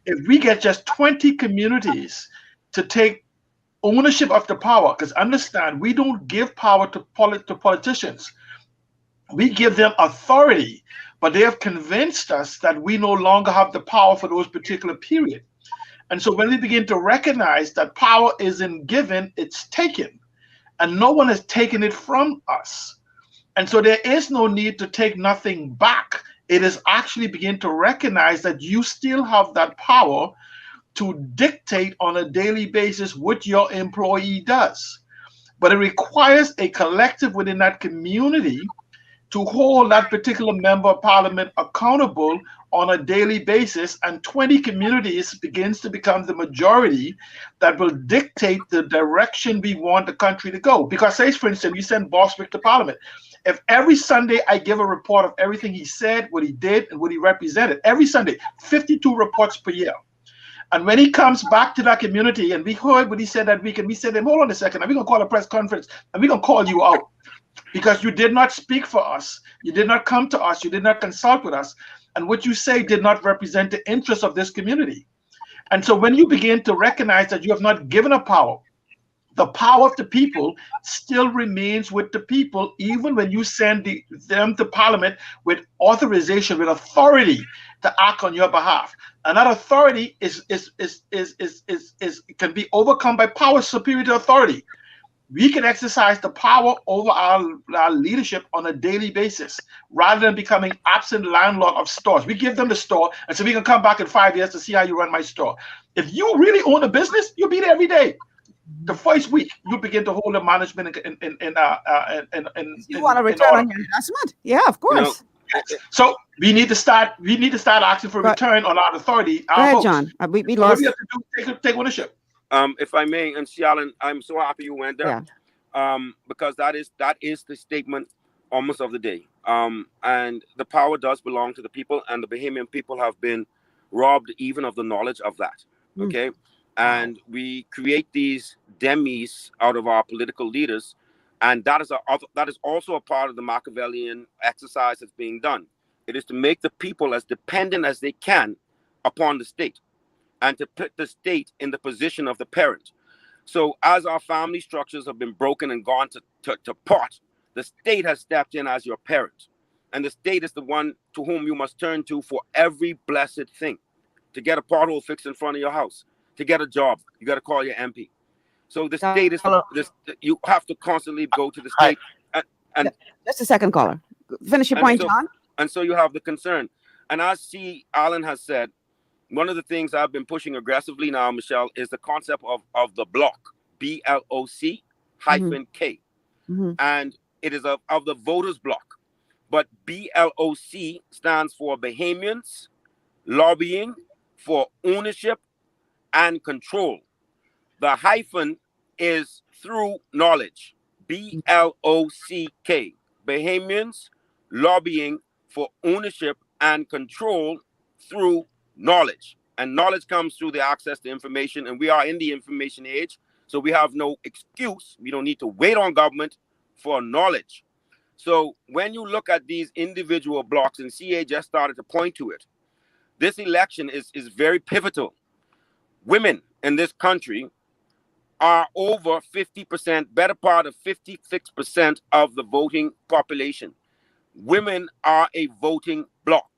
If we get just 20 communities to take ownership of the power, because understand, we don't give power to politicians. We give them authority, but they have convinced us that we no longer have the power for those particular period. And so when we begin to recognize that power isn't given, it's taken, and no one has taken it from us. And so there is no need to take nothing back. It is actually begin to recognize that you still have that power to dictate on a daily basis what your employee does. But it requires a collective within that community to hold that particular member of parliament accountable on a daily basis, and 20 communities begins to become the majority that will dictate the direction we want the country to go. Because say, for instance, you send Bostwick to parliament. If every Sunday I give a report of everything he said, what he did, and what he represented, every Sunday, 52 reports per year. And when he comes back to that community and we heard what he said that week, and we said to him, hold on a second, and we're going to call a press conference and we're going to call you out because you did not speak for us. You did not come to us. You did not consult with us. And what you say did not represent the interests of this community. And so when you begin to recognize that you have not given a power, the power of the people still remains with the people, even when you send them to parliament with authorization, with authority to act on your behalf. And that authority can be overcome by power superior to authority. We can exercise the power over our leadership on a daily basis rather than becoming absent landlord of stores. We give them the store and so we can come back in 5 years to see how you run my store. If you really own a business, you'll be there every day. The first week, you begin to hold the management in you want to return on your investment? Yeah, of course. So we need to start asking for return on our authority. Go ahead, John. We lost. What we have to do, take ownership. If I may, and Cialan, I'm so happy you went there. Because that is the statement almost of the day. And the power does belong to the people, and the Bahamian people have been robbed even of the knowledge of that. Okay. And we create these demis out of our political leaders, and that is also a part of the Machiavellian exercise that's being done. It is to make the people as dependent as they can upon the state, and to put the state in the position of the parent. So as our family structures have been broken and gone to pot, the state has stepped in as your parent, and the state is the one to whom you must turn to for every blessed thing. To get a pothole fixed in front of your house, to get a job, you got to call your MP. So the state is you have to constantly go to the state. And just a second, caller. Finish your point, John. And so you have the concern. And as Alan has said, one of the things I've been pushing aggressively now, Michelle, is the concept of the block, BLOC -K. And it is of the voters block. But BLOC stands for Bahamians Lobbying for ownership and control. The hyphen is through knowledge. BLOCK. Bahamians lobbying for ownership and control through knowledge. And knowledge comes through the access to information. And we are in the information age. So we have no excuse. We don't need to wait on government for knowledge. So when you look at these individual blocks, and CA just started to point to it, this election is very pivotal. Women in this country are over 50%, better part of 56% of the voting population. Women are a voting bloc.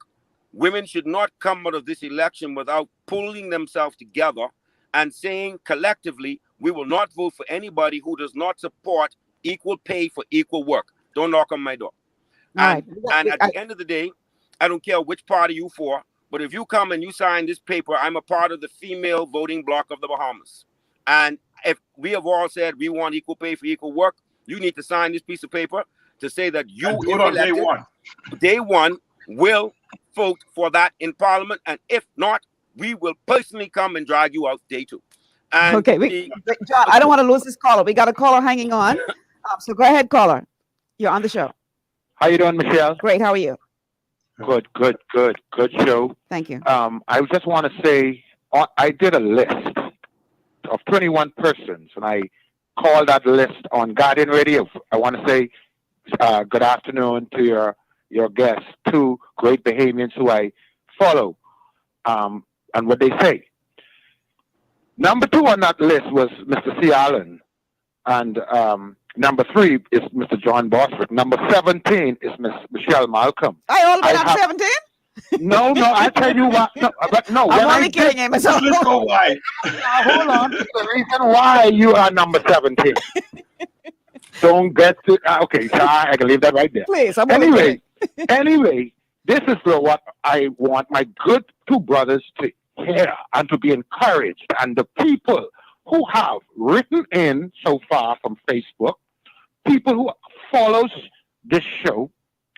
Women should not come out of this election without pulling themselves together and saying collectively, we will not vote for anybody who does not support equal pay for equal work. Don't knock on my door. And at the end of the day, I don't care which party you for, but if you come and you sign this paper, I'm a part of the female voting bloc of the Bahamas. And if we have all said we want equal pay for equal work, you need to sign this piece of paper to say that you, if elected, day one, will vote for that in Parliament. And if not, we will personally come and drag you out day two. And okay, John, I don't want to lose this caller. We got a caller hanging on. So go ahead, caller. You're on the show. How you doing, Michelle? Great. How are you? Good show. Thank you. I just want to say I did a list of 21 persons, and I called that list on Guardian Radio. I want to say good afternoon to your guests, two great Bahamians who I follow, and what they say. Number 2 on that list was Mr. C. Allen, and number 3 is Mr. John Bostwick. Number 17 is Miss Michelle Malcolm. I all but I'm 17? No, I tell you what. No, I'm only kidding him. Let's go why. Now, hold on. The reason why you are number 17. Don't get to. Okay, so I can leave that right there. Please. Anyway, this is what I want my good two brothers to hear and to be encouraged. And the people who have written in so far from Facebook, people who follows this show,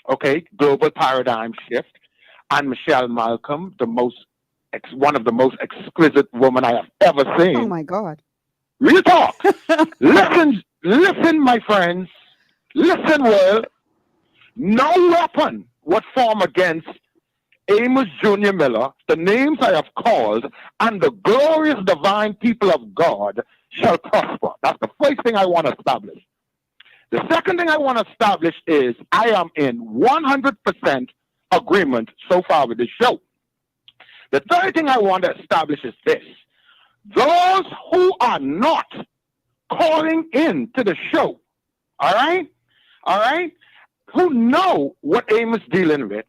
okay, Global Paradigm Shift, and Michelle Malcolm, one of the most exquisite women I have ever seen. Oh my God! Real talk. Listen, my friends. Listen, world. No weapon would form against Amos Jr. Miller, the names I have called, and the glorious divine people of God shall prosper. That's the first thing I want to establish. The second thing I want to establish is I am in 100% agreement so far with this show. The third thing I want to establish is this. Those who are not calling in to the show, all right, who know what Amos dealing with,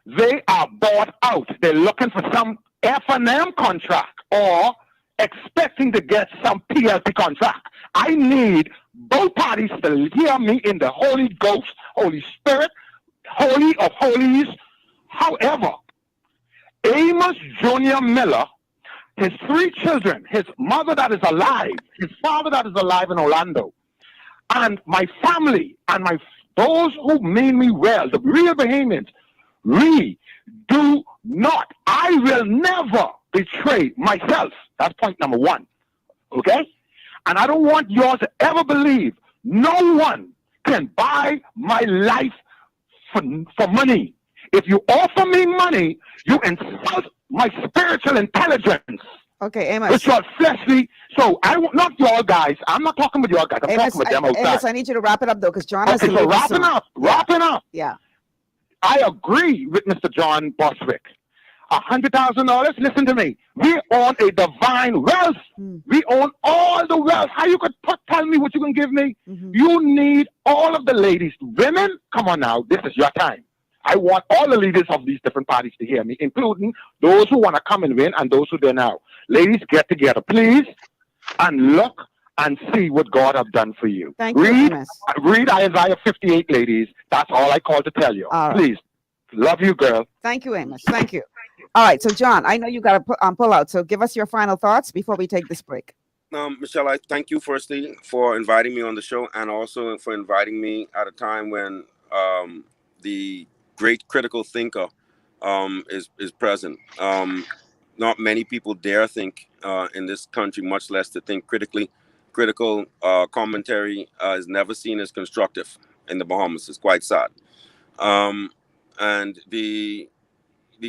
they are bought out. They're looking for some F&M contract or expecting to get some PLC contract. I need both parties to hear me in the Holy Ghost, Holy Spirit, Holy of Holies. However, Amos Jr. Miller, his 3 children, his mother that is alive, his father that is alive in Orlando, and my family and those who mean me well, the real Bahamians, we do not. I will never betray myself. That's point number 1. Okay? And I don't want y'all to ever believe no one can buy my life for money. If you offer me money, you insult my spiritual intelligence. Okay, Amos. Which are fleshly. So not y'all guys. I'm not talking with y'all guys. I'm talking with them outside. Amos, I need you to wrap it up though, because John has to so wrapping up. Yeah. I agree with Mr. John Bostwick. $100,000. Listen to me. We own a divine wealth. We own all the wealth. How you could tell me what you can give me? You need all of the ladies, women. Come on now. This is your time. I want all the leaders of these different parties to hear me, including those who want to come and win and those who do now. Ladies, get together, please, and look and see what God have done for you. Thank you, Amos. Read Isaiah 58, ladies. That's all I call to tell you. All right. Please. Love you, girl. Thank you, Amos. Thank you. All right. So, John, I know you got to pull out. So give us your final thoughts before we take this break. Michelle, I thank you firstly for inviting me on the show and also for inviting me at a time when the great critical thinker is present. not many people dare think in this country, much less to think critically. Critical commentary is never seen as constructive in the Bahamas. It's quite sad. And the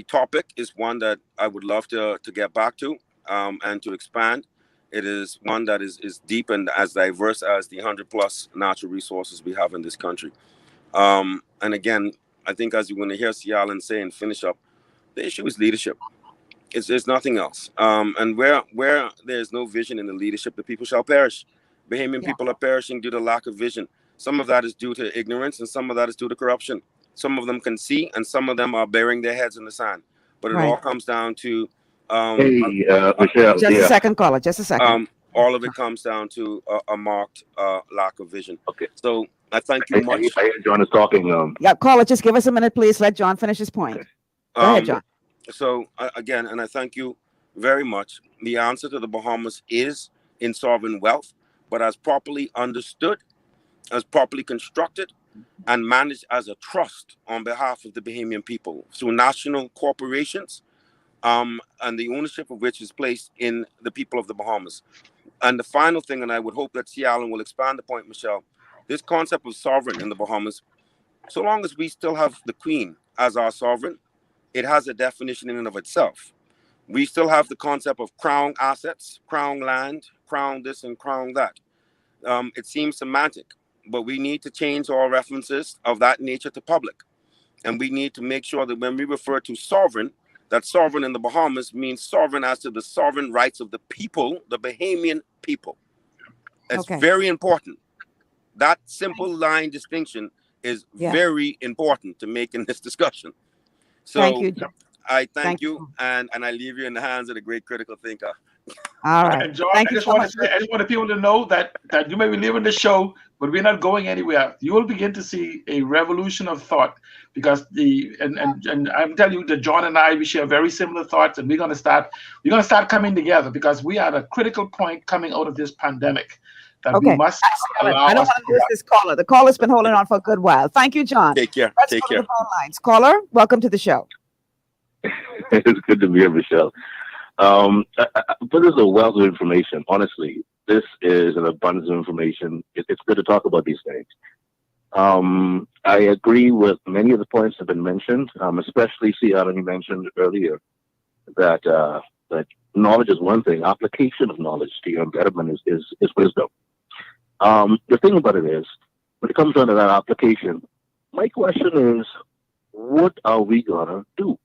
topic is one that I would love to get back to and to expand. It is one that is deep and as diverse as the 100+ natural resources we have in this country. And again, I think as you're going to hear Cialan say and finish up, the issue is leadership. It's nothing else. And where there's no vision in the leadership, the people shall perish. Bahamian people are perishing due to lack of vision. Some of that is due to ignorance and some of that is due to corruption. Some of them can see and some of them are burying their heads in the sand. But it all comes down to Michelle. Just a second, caller. Just a second. All of it comes down to a marked lack of vision. Okay. So I thank you much. I hear John is talking. Yeah, caller, just give us a minute, please. Let John finish his point. Go ahead, John. So again, and I thank you very much. The answer to the Bahamas is in sovereign wealth, but as properly understood, as properly constructed, and managed as a trust on behalf of the Bahamian people through national corporations, and the ownership of which is placed in the people of the Bahamas. And the final thing, and I would hope that Cialan will expand the point, Michelle, this concept of sovereign in the Bahamas, so long as we still have the Queen as our sovereign, it has a definition in and of itself. We still have the concept of crown assets, crown land, crown this and crown that. It seems semantic, but we need to change all references of that nature to public. And we need to make sure that when we refer to sovereign, that sovereign in the Bahamas means sovereign as to the sovereign rights of the people, the Bahamian people. It's very important. That simple line distinction is very important to make in this discussion. So thank you. I thank you, and I leave you in the hands of the great critical thinker. All right. And John, I just want people to know that you may be leaving the show, but we're not going anywhere. You will begin to see a revolution of thought because and I'm telling you that John and I, we share very similar thoughts, and we're gonna start coming together because we are at a critical point coming out of this pandemic. That we must allow I don't want to lose this caller. The caller's been holding on for a good while. Thank you, John. Take care. Let's go to the phone lines. Caller, welcome to the show. It's good to be here, Michelle. But there's a wealth of information. Honestly, this is an abundance of information. It's good to talk about these things. I agree with many of the points that have been mentioned, especially Cialan, you mentioned earlier that knowledge is one thing. Application of knowledge to your betterment is wisdom. The thing about it is, when it comes down to that application, my question is, what are we gonna do?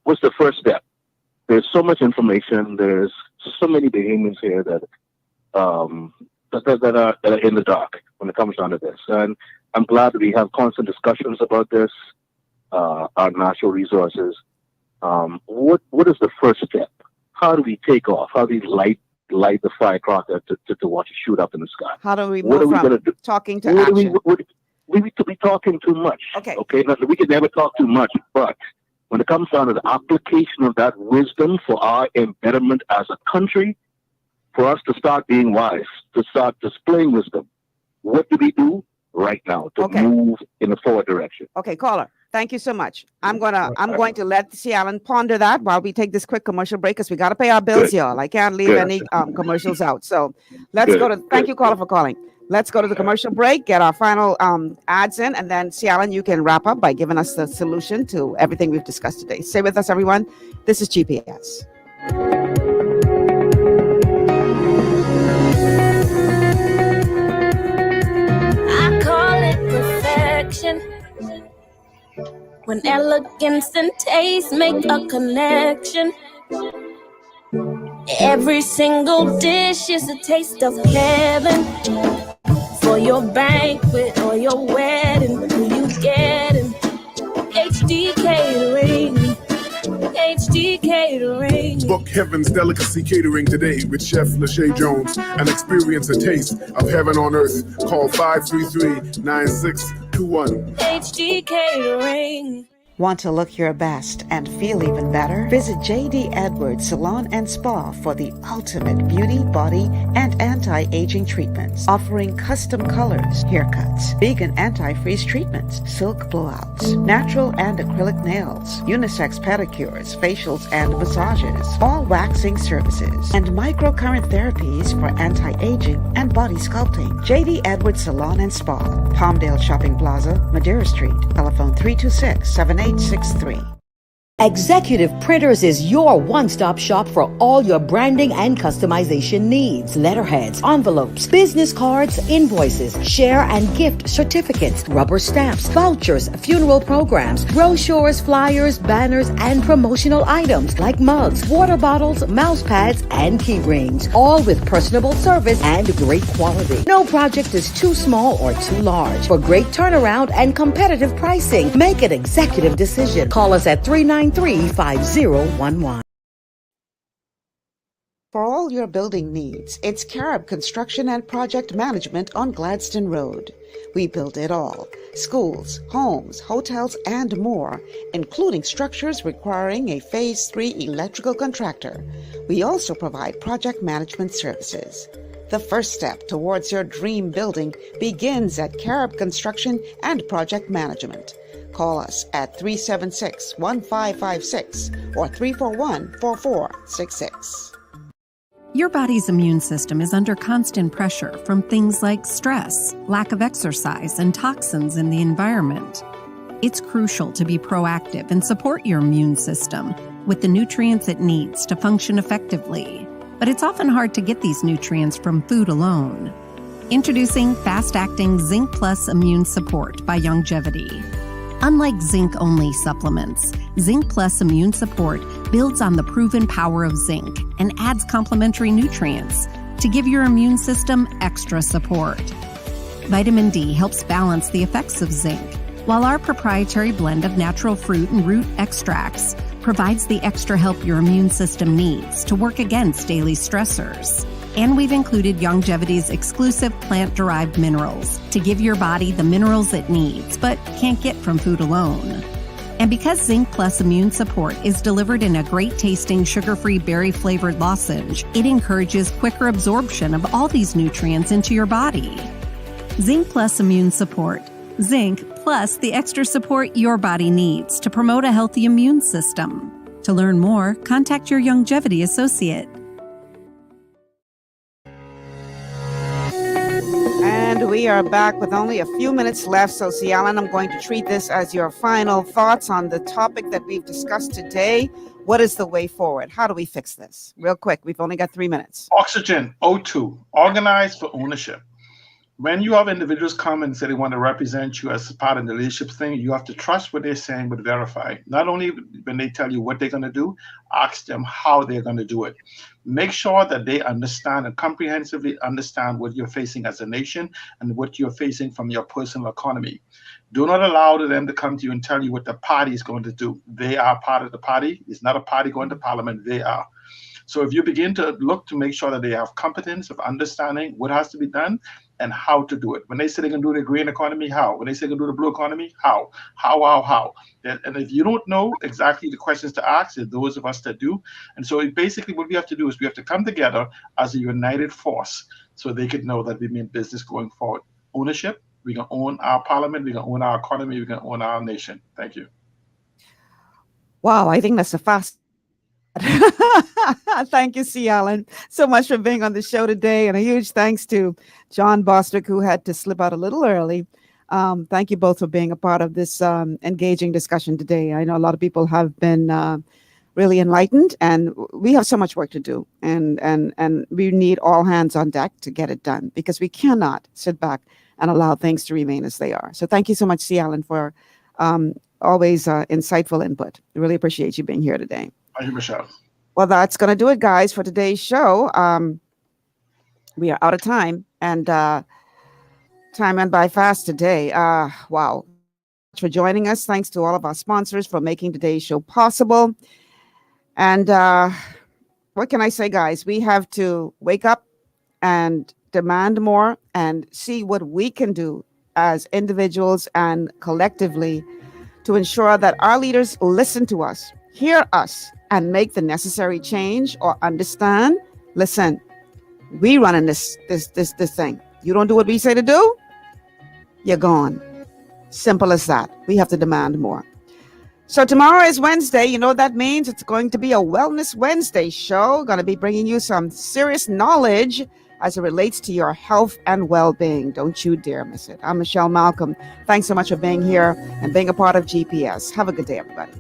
What's the first step? There's so much information. There's so many Bahamians here that are in the dark when it comes down to this. And I'm glad that we have constant discussions about this, our natural resources. What is the first step? How do we take off? How do we light the firecracker to watch it shoot up in the sky? How do we move from talking to action? We could be talking too much. Okay. Now, we can never talk too much, but when it comes down to the application of that wisdom for our betterment as a country, for us to start being wise, to start displaying wisdom, what do we do right now to move in the forward direction? Okay, caller. Thank you so much. I'm going to let Cialan ponder that while we take this quick commercial break because we got to pay our bills, y'all. I can't leave any commercials out. So let's go to. Thank you, caller, for calling. Let's go to the commercial break, get our final ads in, and then Cialan, you can wrap up by giving us the solution to everything we've discussed today. Stay with us, everyone. This is GPS. I call it perfection. When elegance and taste make a connection. Every single dish is a taste of heaven. For your banquet or your wedding, who you getting? HD Catering. HD Catering. Book Heaven's Delicacy Catering today with Chef Lachey Jones and experience a taste of heaven on earth. Call 533-9621. HD Catering. Want to look your best and feel even better? Visit J.D. Edwards Salon and Spa for the ultimate beauty, body, and anti-aging treatments, offering custom colors, haircuts, vegan anti-freeze treatments, silk blowouts, natural and acrylic nails, unisex pedicures, facials and massages, all waxing services, and microcurrent therapies for anti-aging and body sculpting. J.D. Edwards Salon and Spa, Palmdale Shopping Plaza, Madeira Street, telephone 326-7863. Executive Printers is your one-stop shop for all your branding and customization needs. Letterheads, envelopes, business cards, invoices, share and gift certificates, rubber stamps, vouchers, funeral programs, brochures, flyers, banners, and promotional items like mugs, water bottles, mouse pads, and key rings, all with personable service and great quality. No project is too small or too large. For great turnaround and competitive pricing, make an executive decision. Call us at 393-5011. For all your building needs, it's Carib Construction and Project Management on Gladstone Road. We build it all: schools, homes, hotels, and more, including structures requiring a Phase 3 electrical contractor. We also provide project management services. The first step towards your dream building begins at Carib Construction and Project Management. Call us at 376-1556 or 341-4466. Your body's immune system is under constant pressure from things like stress, lack of exercise, and toxins in the environment. It's crucial to be proactive and support your immune system with the nutrients it needs to function effectively. But it's often hard to get these nutrients from food alone. Introducing fast-acting Zinc Plus Immune Support by Longevity. Unlike zinc-only supplements, Zinc Plus Immune Support builds on the proven power of zinc and adds complementary nutrients to give your immune system extra support. Vitamin D helps balance the effects of zinc, while our proprietary blend of natural fruit and root extracts provides the extra help your immune system needs to work against daily stressors. And we've included Longevity's exclusive plant-derived minerals to give your body the minerals it needs, but can't get from food alone. And because Zinc Plus Immune Support is delivered in a great-tasting, sugar-free, berry-flavored lozenge, it encourages quicker absorption of all these nutrients into your body. Zinc Plus Immune Support. Zinc plus the extra support your body needs to promote a healthy immune system. To learn more, contact your Longevity associate. And we are back with only a few minutes left. So, C. Allen, I'm going to treat this as your final thoughts on the topic that we've discussed today. What is the way forward? How do we fix this? Real quick, we've only got 3 minutes. Oxygen, O2, organize for ownership. When you have individuals come and say they want to represent you as part of the leadership thing, you have to trust what they're saying, but verify. Not only when they tell you what they're going to do, ask them how they're going to do it. Make sure that they understand and comprehensively understand what you're facing as a nation and what you're facing from your personal economy. Do not allow them to come to you and tell you what the party is going to do. They are part of the party. It's not a party going to parliament. They are. So if you begin to look to make sure that they have competence of understanding what has to be done and how to do it. When they say they can do the green economy, how? When they say they can do the blue economy, how? How? And if you don't know exactly the questions to ask, there's those of us that do. And so basically what we have to do is we have to come together as a united force so they could know that we mean business going forward. Ownership, we can own our parliament, we can own our economy, we can own our nation. Thank you. Wow, I think that's a fast. Thank you, C. Allen, so much for being on the show today. And a huge thanks to John Bostwick, who had to slip out a little early. Thank you both for being a part of this engaging discussion today. I know a lot of people have been really enlightened, and we have so much work to do. And we need all hands on deck to get it done, because we cannot sit back and allow things to remain as they are. So thank you so much, C. Allen, for always insightful input. I really appreciate you being here today. Thank you, Michelle. Well, that's going to do it, guys, for today's show. We are out of time, and time went by fast today. Wow. Thanks for joining us. Thanks to all of our sponsors for making today's show possible. And what can I say, guys? We have to wake up and demand more and see what we can do as individuals and collectively to ensure that our leaders listen to us, hear us, and make the necessary change or understand. Listen, we running this thing. You don't do what we say to do, you're gone. Simple as that. We have to demand more. So tomorrow is Wednesday. You know what that means? It's going to be a Wellness Wednesday show. Going to be bringing you some serious knowledge as it relates to your health and well-being. Don't you dare miss it. I'm Michelle Malcolm. Thanks so much for being here and being a part of GPS. Have a good day, everybody.